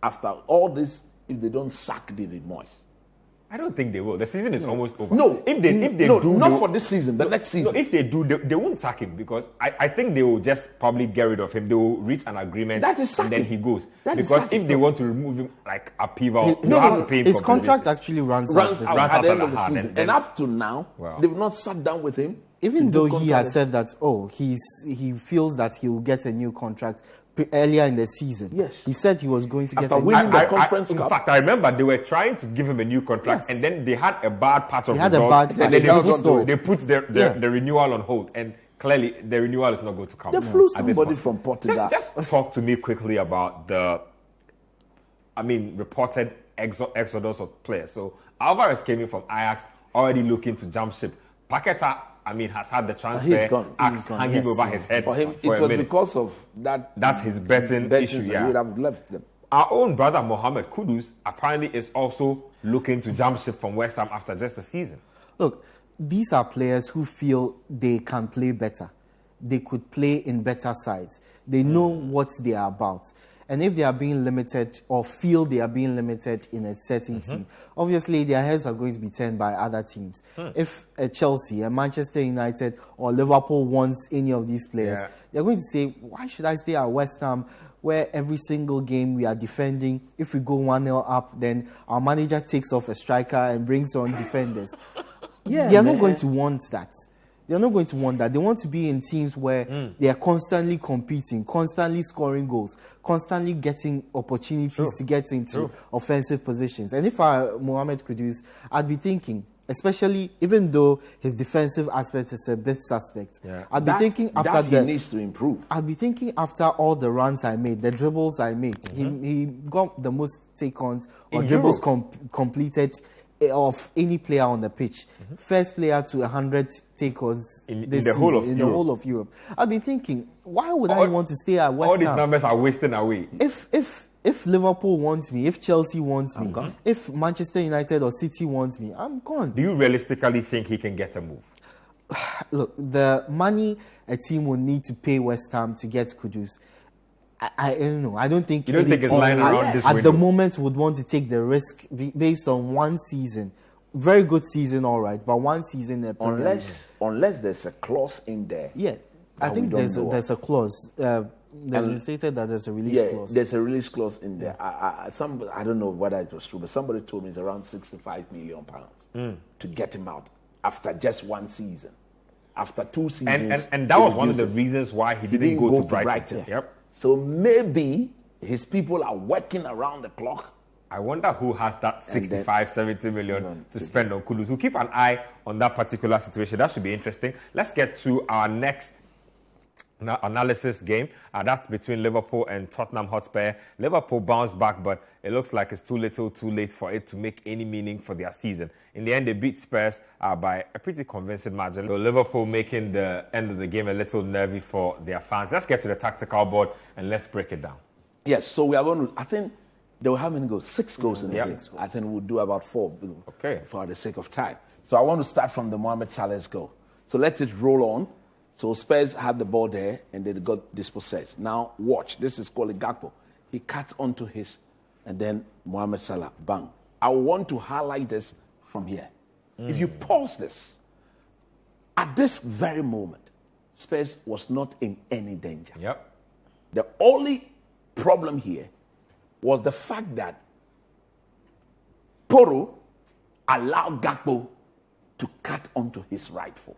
after all this if they don't sack David Moyes. I don't think they will. The season is almost over. No, if they do, not for this season, but next season. No, if they do, they won't sack him because I think they will just probably get rid of him. They will reach an agreement, and then he goes. Because if they want to remove him like upheaval, they have to pay him. His contract actually runs out at the end of the season. And up to now, they've not sat down with him. Even though he has said that, he feels that he will get a new contract earlier in the season. Yes. He said he was going to get after winning the Conference Cup. In fact, I remember they were trying to give him a new contract, and then they had a bad patch of results. And then they put the renewal on hold. And clearly, the renewal is not going to come. They flew somebody from Portugal. Just talk to me quickly about reported exodus of players. So Alvarez came in from Ajax, already looking to jump ship. Paqueta, has had the transfer axe hanging over his head for him. For it was because of that. That's his betting issue. Yeah, he would have left them. Our own brother Mohamed Kudus apparently is also looking to jump ship from West Ham after just a season. Look, these are players who feel they can play better. They could play in better sides. They know what they are about. And if they are being limited or feel they are being limited in a certain team, obviously their heads are going to be turned by other teams. If a Chelsea, a Manchester United or Liverpool wants any of these players, they're going to say, why should I stay at West Ham where every single game we are defending? If we go 1-0 up, then our manager takes off a striker and brings on defenders. They are not going to want that. They're not going to want that. They want to be in teams where they are constantly competing, constantly scoring goals, constantly getting opportunities to get into offensive positions. And if I were Mohamed Kudus, I'd be thinking, especially even though his defensive aspect is a bit suspect, I'd be thinking after he needs to improve. I'd be thinking after all the runs I made, the dribbles I made, he got the most take-ons or dribbles completed of any player on the pitch. First player to 100 take-ons in the whole of Europe. I'd be thinking, why would I want to stay at West Ham? All these numbers are wasting away. If Liverpool wants me, if Chelsea wants me, if Manchester United or City wants me, I'm gone. Do you realistically think he can get a move? Look, the money a team will need to pay West Ham to get Kudus, I don't know. I don't think you don't think it's lying around this at window. the moment would want to take the risk based on one season. Very good season, all right, but one season. Unless there's a clause in there. Yeah, I think there's a clause. There's been stated that there's a release clause. There's a release clause in there. I don't know whether it was true, but somebody told me it's around £65 million to get him out after just one season. After 2 seasons. And that was one of the reasons why he didn't go to Brighton. Yep. So maybe his people are working around the clock. I wonder who has that 70 million to spend on Kudus. We'll keep an eye on that particular situation. That should be interesting. Let's get to our next analysis game. That's between Liverpool and Tottenham Hotspur. Liverpool bounced back, but it looks like it's too little, too late for it to make any meaning for their season. In the end, they beat Spurs by a pretty convincing margin. So Liverpool making the end of the game a little nervy for their fans. Let's get to the tactical board and let's break it down. Yes, so we are going to, I think they will have many goals? 6 goals in the game. I think we'll do about 4 for the sake of time. So I want to start from the Mohamed Salah's goal. So let it roll on. So Spurs had the ball there and they got dispossessed. Now watch. This is called Gakpo. He cuts onto his, and then Mohamed Salah, bang. I want to highlight this from here. If you pause this, at this very moment, Spurs was not in any danger. Yep. The only problem here was the fact that Porro allowed Gakpo to cut onto his right foot.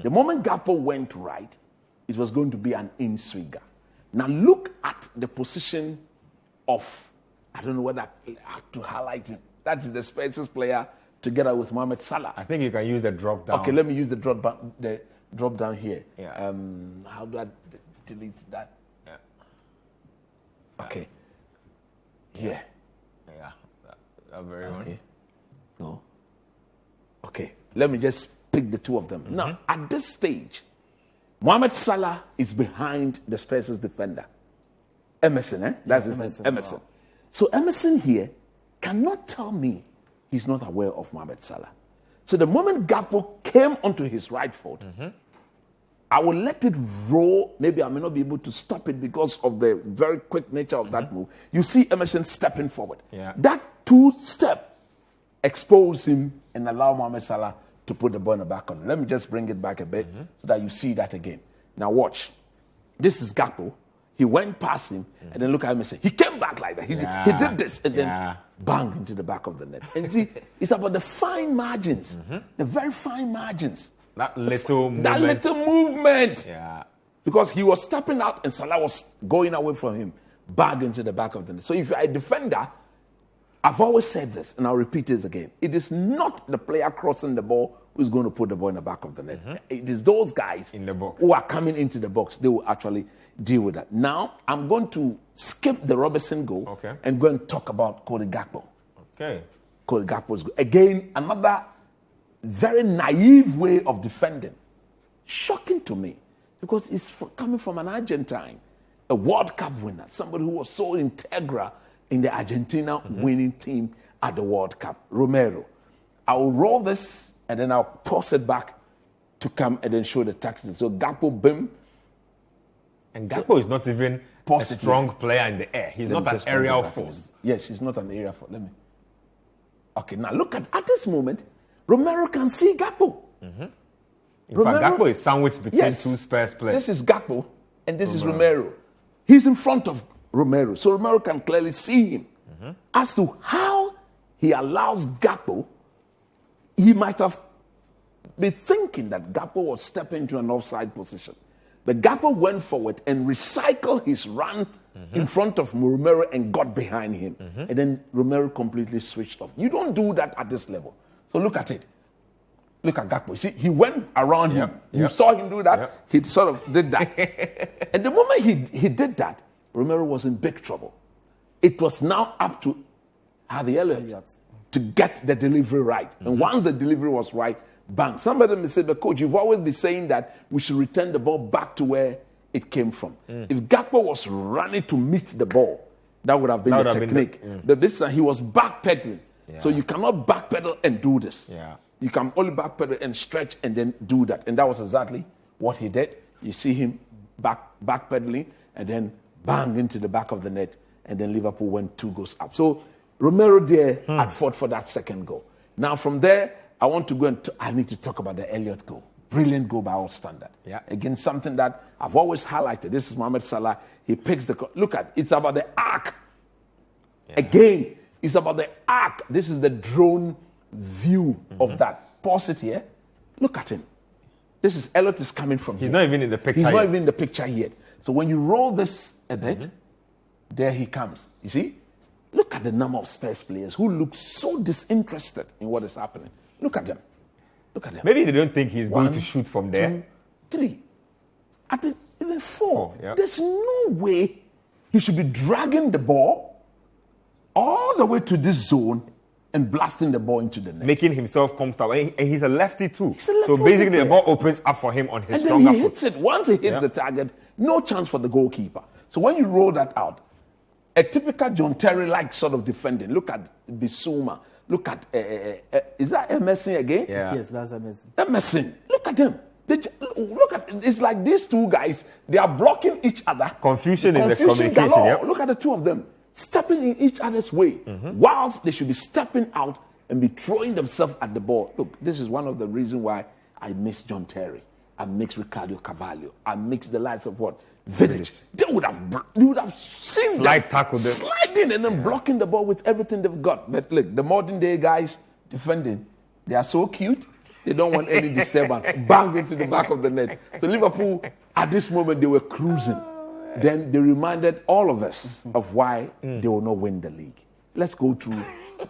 The moment Gakpo went right, it was going to be an in-swinger. Now look at the position of, I don't know whether I have to highlight it. That is the Spurs player together with Mohamed Salah. I think you can use the drop down. Okay, let me use the drop down here. Yeah. How do I delete that? Yeah. Okay. Here. Yeah. That very one. Okay. No. Okay. Let me just pick the two of them. Now, at this stage, Mohamed Salah is behind the Spurs defender. Emerson, That's his name, Emerson. Wow. So Emerson here cannot tell me he's not aware of Mohamed Salah. So the moment Gakpo came onto his right foot, I will let it roll. Maybe I may not be able to stop it because of the very quick nature of that move. You see Emerson stepping forward. Yeah. That 2-step exposed him and allowed Mohamed Salah to put the ball in the back on. Let me just bring it back a bit so that you see that again. Now watch. This is Gakpo. He went past him and then look at him and say, he came back like that. He did this and then bang into the back of the net. And see, it's about the fine margins, the very fine margins. That little movement. That little movement. Yeah. Because he was stepping out and Salah was going away from him, bang into the back of the net. So if you're a defender, I've always said this, and I'll repeat it again. It is not the player crossing the ball who's going to put the ball in the back of the net. It is those guys in the box who are coming into the box. They will actually, deal with that. Now, I'm going to skip the Robertson goal and go and talk about Cody Gakpo. Okay. Cody Gakpo's goal. Again, another very naive way of defending. Shocking to me because it's coming from an Argentine, a World Cup winner, somebody who was so integral in the Argentina winning team at the World Cup, Romero. I will roll this and then I'll pause it back to come and then show the tactics. So Gakpo, boom. And Gakpo is not even a strong player in the air. He's not an aerial force. Yes, he's not an aerial force. Okay, now look at this moment, Romero can see Gakpo. In fact, Gakpo is sandwiched between two Spurs players. This is Gakpo and this is Romero. He's in front of Romero, so Romero can clearly see him. As to how he allows Gakpo, he might have been thinking that Gakpo was stepping into an offside position. But Gakpo went forward and recycled his run in front of Romero and got behind him. And then Romero completely switched off. You don't do that at this level. So look at it. Look at Gakpo. You see, he went around him. You saw him do that. He sort of did that. And the moment he did that, Romero was in big trouble. It was now up to Harvey Elliott to get the delivery right. And once the delivery was right, bang. Somebody may say, but coach, you've always been saying that we should return the ball back to where it came from. If Gakpo was running to meet the ball, that would have been the technique. But this time he was backpedaling. So you cannot backpedal and do this. You can only backpedal and stretch and then do that. And that was exactly what he did. You see him backpedaling and then bang into the back of the net. And then Liverpool went 2 goals up. So Romero there had fought for that second goal. Now from there, I want to go and I need to talk about the Elliott goal. Brilliant goal by all standard. Again, something that I've always highlighted. This is Mohamed Salah. He picks the... Look at it. It's about the arc. Again, it's about the arc. This is the drone view of that. Pause it here. Look at him. This is Elliott is coming from here. He's not even in the picture He's yet. not even in the picture yet. So when you roll this a bit, there he comes. You see? Look at the number of Spurs players who look so disinterested in what is happening. Look at them. Look at them. Maybe they don't think he's going to shoot from there. 2, 3. I think even 4. There's no way he should be dragging the ball all the way to this zone and blasting the ball into the net. Making himself comfortable. And he's a lefty too. He's a left so basically the ball opens up for him on his and stronger then he foot. hits it. Once he hits the target, no chance for the goalkeeper. So when you roll that out, a typical John Terry-like sort of defending. Look at Bissouma. Look at, is that Emerson again? Yes, that's Emerson. Emerson. Look at them. Look at, it's like these two guys, they are blocking each other. Confusion in the communication. Look at the two of them stepping in each other's way, whilst they should be stepping out and be throwing themselves at the ball. Look, this is one of the reasons why I miss John Terry. I mix Ricardo Carvalho. I mix the likes of what? Vidic. You would have seen slide tackle them. Sliding and then blocking the ball with everything they've got. But look, the modern day guys defending, they are so cute. They don't want any disturbance. Bang into the back of the net. So Liverpool, at this moment, they were cruising. Then they reminded all of us of why they will not win the league. Let's go through.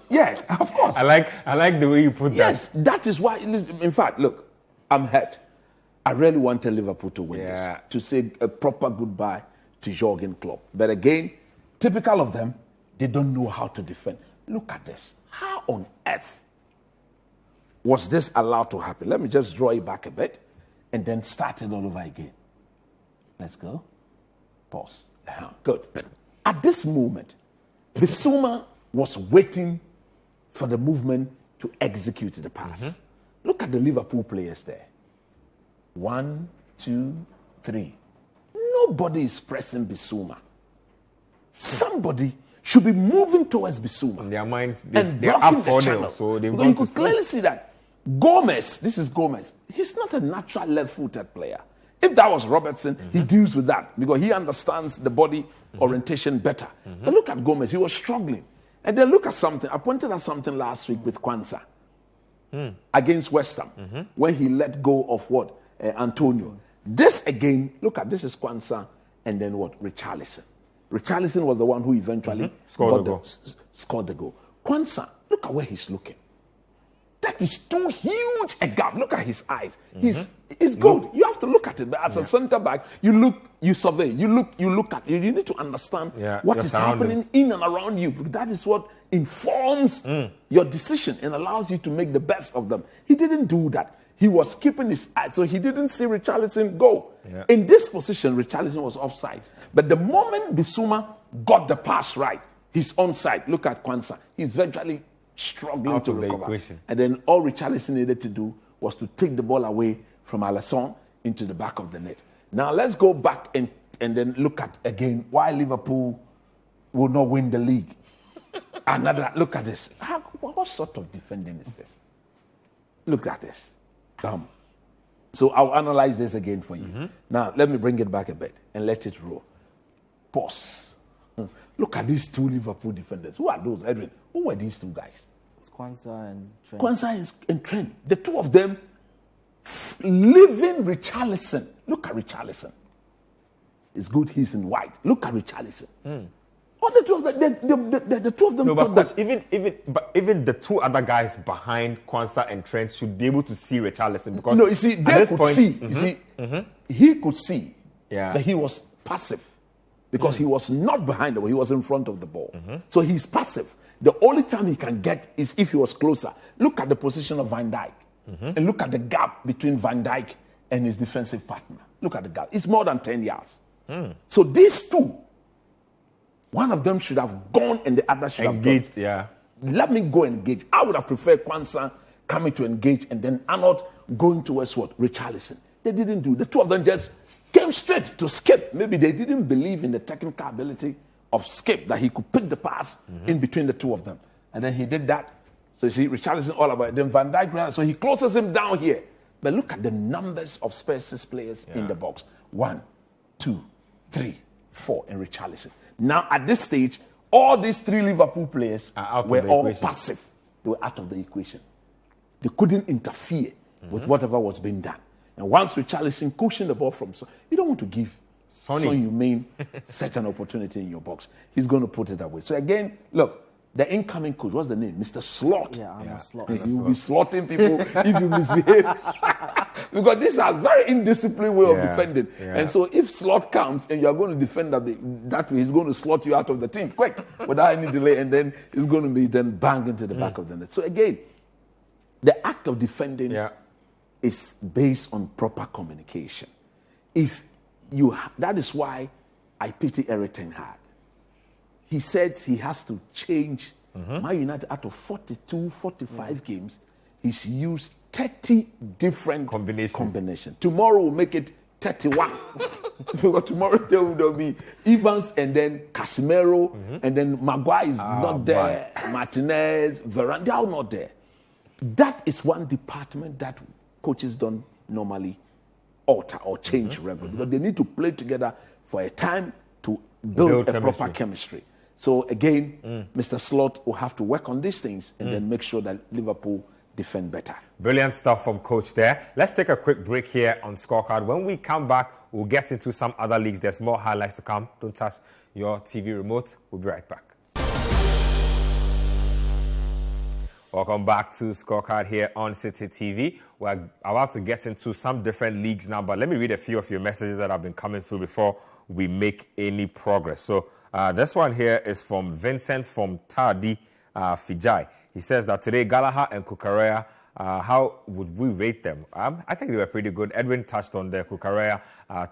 Yeah, of course. I like the way you put that. Yes, that is why. In fact, look, I'm hurt. I really wanted Liverpool to win this, to say a proper goodbye to Jurgen Klopp. But again, typical of them, they don't know how to defend. Look at this. How on earth was this allowed to happen? Let me just draw it back a bit and then start it all over again. Let's go. Pause. Good. At this moment, Bissouma was waiting for the movement to execute the pass. Look at the Liverpool players there. 1, 2, 3. Nobody is pressing Bissouma. Somebody should be moving towards Bissouma. In their minds, and they're up for them. So they you could clearly see that Gomez, this is Gomez, he's not a natural left-footed player. If that was Robertson, he deals with that because he understands the body orientation better. But look at Gomez, he was struggling. And then look at something. I pointed at something last week with Kwanzaa against West Ham when he let go of what? Antonio. This again, look at this is Kwanzaa and then what? Richarlison. Richarlison was the one who eventually scored the goal. Kwanzaa, look at where he's looking. That is too huge a gap. Look at his eyes. He's good. You have to look at it. But as a centre back, you look, you survey, you look at it. You need to understand what is happening in and around you. That is what informs your decision and allows you to make the best of them. He didn't do that. He was keeping his eyes, so he didn't see Richarlison go. Yeah. In this position, Richarlison was offside. But the moment Bissouma got the pass right, he's onside. Look at Kwanzaa. He's virtually struggling to recover. And then all Richarlison needed to do was to take the ball away from Alisson into the back of the net. Now let's go back and then look at again why Liverpool will not win the league. Look at this. What sort of defending is this? Look at this. So I'll analyze this again for you. Now let me bring it back a bit and let it roll. Pause. Look at these two Liverpool defenders. Who are those, Edwin? Who were these two guys? It's Kwanzaa and Trent. Kwanzaa and Trent. The two of them leaving Richarlison. Look at Richarlison. It's good he's in white. Look at Richarlison. All the two of them, the two of them. No, but coach, even the two other guys behind Kwanzaa and Trent should be able to see Richarlison because no, you see, they could see. You see, he could see that he was passive. Because he was not behind the ball, he was in front of the ball. So he's passive. The only time he can get is if he was closer. Look at the position of Van Dijk. And look at the gap between Van Dijk and his defensive partner. Look at the gap. It's more than 10 yards. So these two, one of them should have gone and the other should engaged, have gone. Let me go engage. I would have preferred Kwanzaa coming to engage and then Arnold going towards what? Richarlison. They didn't do. The two of them just came straight to Skip. Maybe they didn't believe in the technical ability of Skip, that he could pick the pass in between the two of them. And then he did that. So you see, Richarlison all about it. Then Van Dijk, so he closes him down here. But look at the numbers of Spurs players in the box. 1, 2, 3, 4, and Richarlison. Now at this stage, all these three Liverpool players were all passive. They were out of the equation. They couldn't interfere with whatever was being done. And once Richarlison cushioned the ball from Son, you don't want to give Son Heung-min such an opportunity in your box. He's going to put it away. So again, look, the incoming coach, what's the name? Mr. Slot. Yeah, I'm a Slot. You'll be slotting people if you misbehave. Because this is a very indisciplined way of defending. Yeah. And so if Slot comes and you're going to defend that way, he's going to slot you out of the team quick without any delay. And then it's going to be then banged into the back of the net. So again, the act of defending is based on proper communication. That is why I pity Eric Ten Hag. He said he has to change. Man United, out of 42, 45 games, he's used 30 different combinations. Tomorrow we'll make it 31. Because tomorrow there will be Evans and then Casemiro and then Maguire is not there. Martinez, Varane, they are not there. That is one department that coaches don't normally alter or change regularly because they need to play together for a time to build a proper chemistry. So again, Mr. Slot will have to work on these things and then make sure that Liverpool defend better. Brilliant stuff from Coach there. Let's take a quick break here on Scorecard. When we come back, we'll get into some other leagues. There's more highlights to come. Don't touch your TV remote. We'll be right back. Welcome back to Scorecard here on Citi TV. We're about to get into some different leagues now, but let me read a few of your messages that have been coming through before we make any progress. So this one here is from Vincent from Tardi, Fijai. He says that today, Gallagher and Cucurella, how would we rate them? I think they were pretty good. Edwin touched on the Cucurella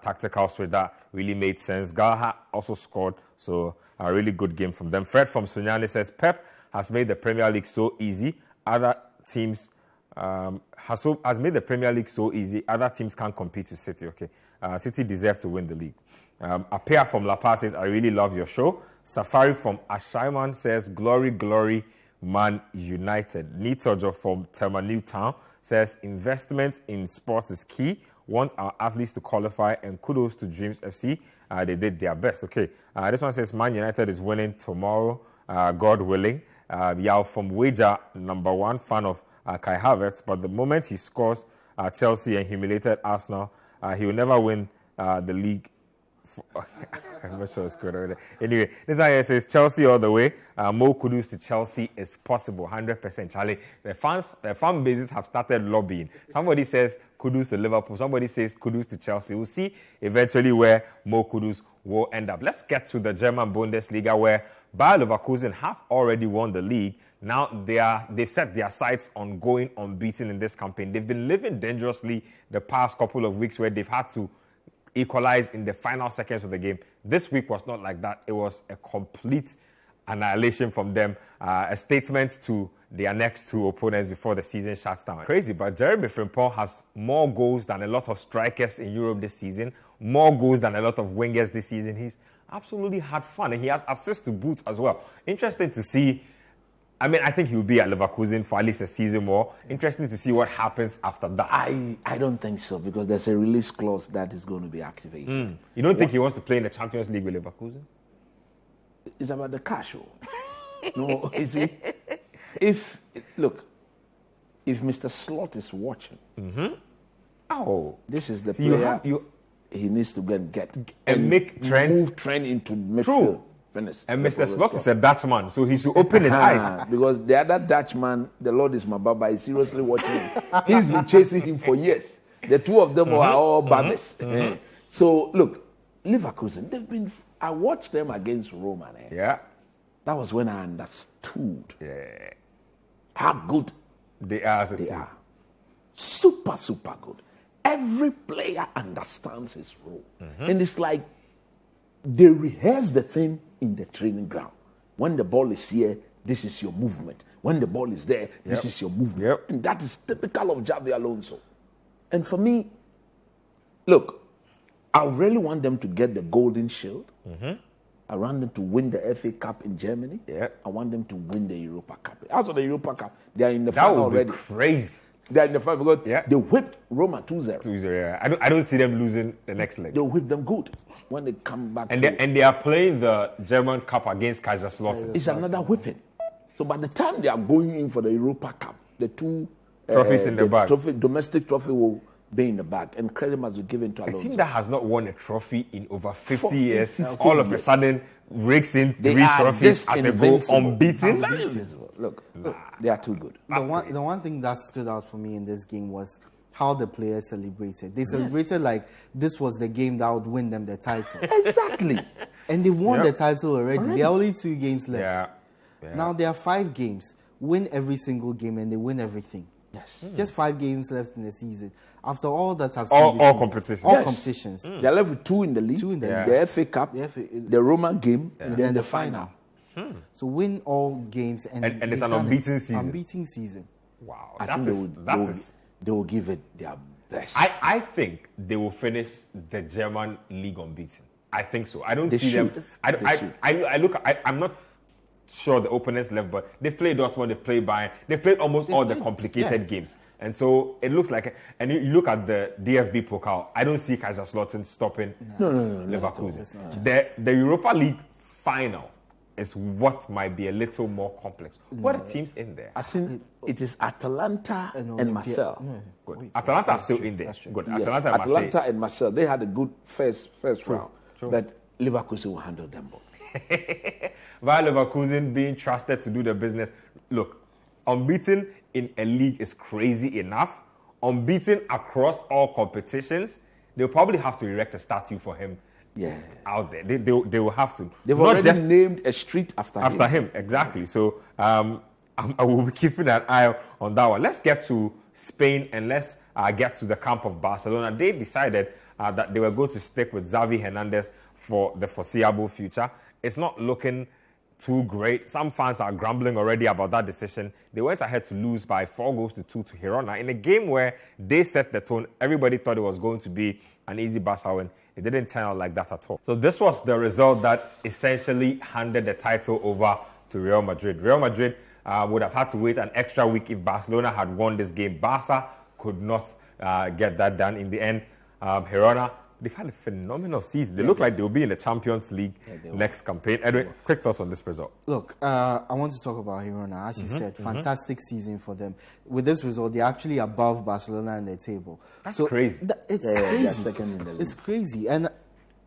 tactical switch that really made sense. Gallagher also scored, so a really good game from them. Fred from Sunyani says, Pep has made the Premier League so easy. Other teams has made the Premier League so easy. Other teams can't compete with City. Okay, City deserve to win the league. Apia from La Paz says, I really love your show. Safari from Ashaiman says, glory, glory, Man United. Nitojo from Thelma Newtown says, investment in sports is key. Want our athletes to qualify, and kudos to Dreams FC. They did their best. Okay, this one says, Man United is winning tomorrow, God willing. Yao from Wager, number one fan of Kai Havertz, but the moment he scores Chelsea and humiliated Arsenal, he will never win the league. I'm not sure it's good already. Anyway, this one here says Chelsea all the way. Mo Kudus to Chelsea is possible, 100%. Charlie, the fan bases have started lobbying. Somebody says Kudus to Liverpool. Somebody says Kudus to Chelsea. We'll see eventually where Mo Kudus will end up. Let's get to the German Bundesliga, where Bayer Leverkusen have already won the league. Now they've set their sights on going unbeaten in this campaign. They've been living dangerously the past couple of weeks, where they've had to equalize in the final seconds of the game. This week was not like that. It was a complete annihilation from them. A statement to their next two opponents before the season shuts down. Crazy, but Jeremy Frimpong has more goals than a lot of strikers in Europe this season, more goals than a lot of wingers this season. He's absolutely had fun, and he has assists to boot as well. Interesting to see. I mean, I think he'll be at Leverkusen for at least a season more. Interesting to see what happens after that. I don't think so, because there's a release clause that is going to be activated. You don't think he wants to play in the Champions League with Leverkusen? It's about the cash. No, you see, if Mr. Slot is watching, this is the player he needs to get and make move Trent into midfield. True. Finish. And Mr. Slot is a Dutchman, so he should open his eyes. Because the other Dutchman, the Lord is my Baba, is seriously watching him. He's been chasing him for years. The two of them are all Babes. So, look, Leverkusen, I watched them against Roma. Yeah. That was when I understood how good they are as a team. are. Super, super good. Every player understands his role. And it's like they rehearse the thing in the training ground. When the ball is here, this is your movement. When the ball is there, this is your movement. And that is typical of Xavi Alonso. And for me, look, I really want them to get the Golden Shield. I want them to win the FA Cup in Germany. I want them to win the Europa Cup. After the Europa Cup, they are in the final already. That would be crazy. They are in the final because they whipped Roma 2-0. 2-0, yeah. I don't see them losing the next leg. They'll whip them good when they come back. And they are playing the German Cup against Kaiserslautern. It's another whipping. So by the time they are going in for the Europa Cup, the two trophies in the bag. Domestic trophy will be in the bag, and credit must be given to Alonso. A team that has not won a trophy in over 50 years, 50 all of a sudden rakes in 3 trophies at the goal, unbeaten. Very invincible. Look, they are too good. The one thing that stood out for me in this game was how the players celebrated. They celebrated like this was the game that would win them the title. Exactly. And they won the title already. There are only 2 games left. Now there are 5 games. Win every single game and they win everything. Just 5 games left in the season. After all that I've seen all competitions. All competitions. They're left with 2 in the league. 2 in the league. The FA Cup, the Roman game, and then the final. So win all games and it's an unbeaten season. Unbeaten season. Wow. I think they will give it their best. I think they will finish the German league unbeaten. I think so. I don't see them. I'm not sure the opponents left, but they've played Dortmund, they've played Bayern, they've played almost all the complicated games. And so it looks like, and you look at the DFB Pokal, I don't see Kaiserslautern stopping Leverkusen. The Europa League final is what might be a little more complex. What are teams in there? I think it is Atalanta and Marseille. Good. Atalanta are still in there. Good. Yes. Atalanta and Marseille, they had a good first round. But Leverkusen will handle them both. Bayer Leverkusen being trusted to do the business. Look, unbeaten in a league is crazy enough. Unbeaten across all competitions, they'll probably have to erect a statue for him out there. They will have to. They've already named a street after him. Exactly. So I will be keeping an eye on that one. Let's get to Spain and let's get to the camp of Barcelona. They decided that they were going to stick with Xavi Hernandez for the foreseeable future. It's not looking too great. Some fans are grumbling already about that decision. They went ahead to lose by 4-2 to Girona in a game where they set the tone. Everybody thought it was going to be an easy Barca win. It didn't turn out like that at all. So this was the result that essentially handed the title over to Real Madrid. Real Madrid would have had to wait an extra week if Barcelona had won this game. Barca could not get that done. In the end, Girona, they've had a phenomenal season. They look like they'll be in the Champions League next campaign. Anyway, quick thoughts on this result. Look, I want to talk about Girona. As you said, fantastic season for them. With this result, they're actually above Barcelona in the table. That's crazy. It's crazy. Second in the league. It's crazy. And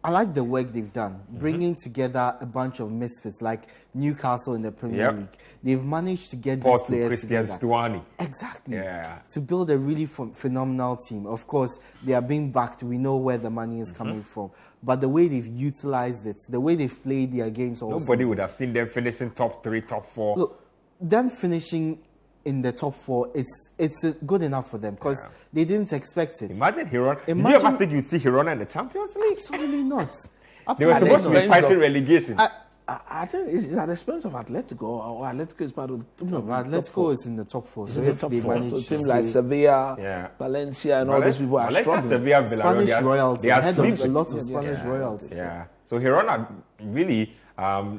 I like the work they've done, bringing together a bunch of misfits like Newcastle in the Premier League. They've managed to get these players together. Stuani. Exactly. Yeah. To build a really phenomenal team. Of course, they are being backed. We know where the money is coming from. But the way they've utilized it, the way they've played their games all Nobody season, would have seen them finishing top 3, top 4. Look, them finishing in the top 4, it's good enough for them because they didn't expect it. Imagine Girona. Did you ever think you'd see Girona in the Champions League? Absolutely not. They were supposed to be fighting relegation. I think it's at the expense of Atletico, or Atletico is part of no, Atletico is in the top 4. So if they manage so to teams like Sevilla, Valencia, and all those people are struggling. Sevilla, Spanish royalty, they are ahead of a sleeping. lot of Spanish royalty. Yeah. So Girona really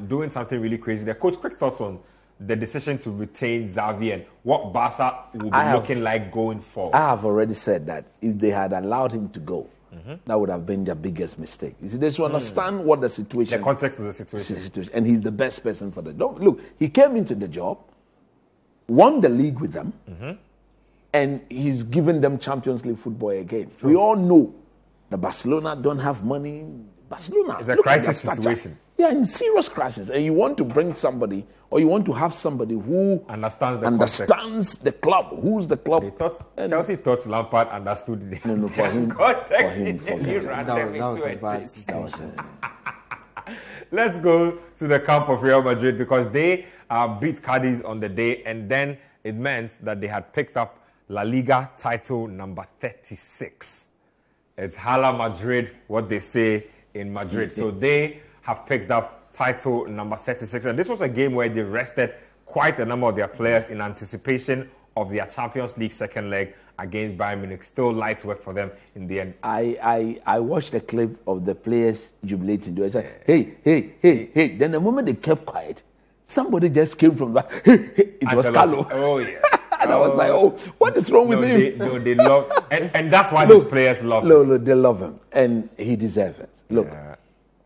doing something really crazy. The coach, quick thoughts on the decision to retain Xavi and what Barca will be looking like going forward. I have already said that if they had allowed him to go, that would have been their biggest mistake. You see, they should understand what the situation, the context of the situation. And he's the best person for the job. Look, he came into the job, won the league with them, and he's given them Champions League football again. True. We all know that Barcelona don't have money. Barcelona is a crisis situation. Yeah, in serious crisis. And you want to bring somebody, or you want to have somebody who understands the club. Who's the club? Chelsea thought Lampard understood the no, for him. That was a bad situation. Let's go to the camp of Real Madrid because they beat Cadiz on the day, and then it meant that they had picked up La Liga title number 36. It's Hala Madrid, what they say in Madrid. So they have picked up title number 36. And this was a game where they rested quite a number of their players in anticipation of their Champions League second leg against Bayern Munich. Still light work for them in the end. I watched the clip of the players jubilating. They said, hey. Then the moment they kept quiet, somebody just came from that. It was Carlo. Oh, yes. And I was like, what is wrong with him? They love, and that's why these players love him. Look, they love him, and he deserves it. Look,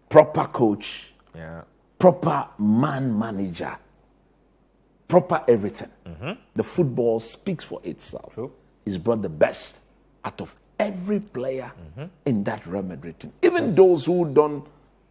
proper coach, proper manager, proper everything. The football speaks for itself. True. He's brought the best out of every player in that Real Madrid team. Even those who don't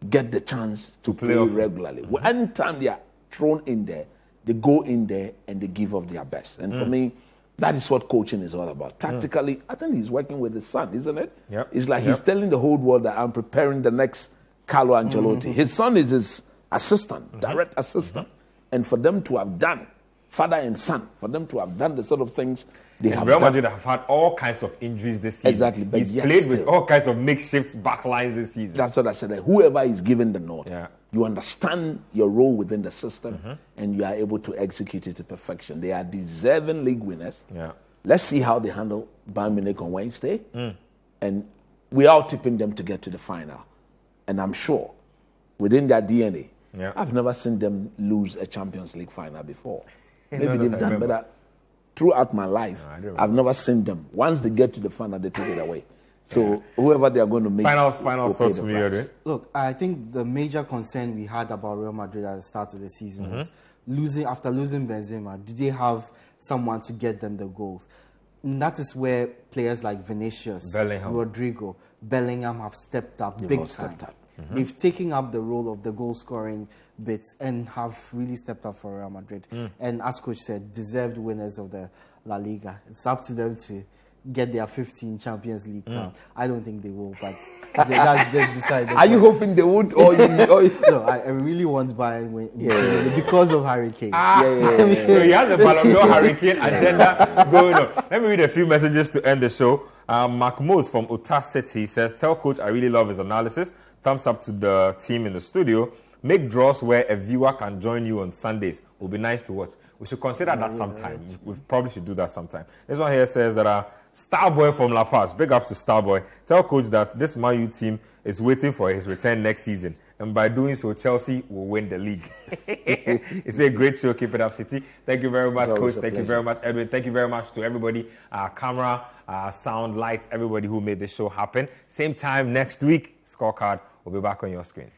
get the chance to play regularly. Anytime they are thrown in there, they go in there and they give up their best. And for me, that is what coaching is all about. Tactically, I think he's working with his son, isn't it? Yep. It's like he's telling the whole world that I'm preparing the next Carlo Ancelotti. His son is his assistant, direct assistant. And for them to have done, father and son, for them to have done the sort of things they have Real done. Madrid have had all kinds of injuries this season. Exactly. But He's played with all kinds of makeshift backlines this season. That's what I said. Like, whoever is given the nod, you understand your role within the system and you are able to execute it to perfection. They are deserving league winners. Let's see how they handle Bayern Munich on Wednesday. And we are tipping them to get to the final. And I'm sure within their DNA, I've never seen them lose a Champions League final before. Maybe they've done better throughout my life. I've never seen them. Once they get to the final, they take it away. So whoever they are going to make... Final thoughts from you, Adrian? Look, I think the major concern we had about Real Madrid at the start of the season was after losing Benzema, did they have someone to get them the goals? And that is where players like Vinicius, Rodrigo, Bellingham have stepped up big time. They've taken up the role of the goal-scoring bits and have really stepped up for Real Madrid. And as coach said, deserved winners of the La Liga. It's up to them to get their 15 Champions League crown. I don't think they will, but that's just beside the point. Are you hoping they would? No, I really want Bayern because of Harry Kane. So he has a Ballon d'Or Harry Kane agenda going on. Let me read a few messages to end the show. Mark Moose from Citi says, tell coach I really love his analysis. Thumbs up to the team in the studio. Make draws where a viewer can join you on Sundays. Will be nice to watch. We should consider that sometime. We probably should do that sometime. This one here says that Starboy from La Paz, big ups to Starboy. Tell coach that this Man U team is waiting for his return next season. And by doing so, Chelsea will win the league. It's a great show. Keep it up, Citi. Thank you very much, coach. Thank you very much, Edwin. Thank you very much to everybody. Camera, sound, lights, everybody who made this show happen. Same time next week, Scorecard will be back on your screen.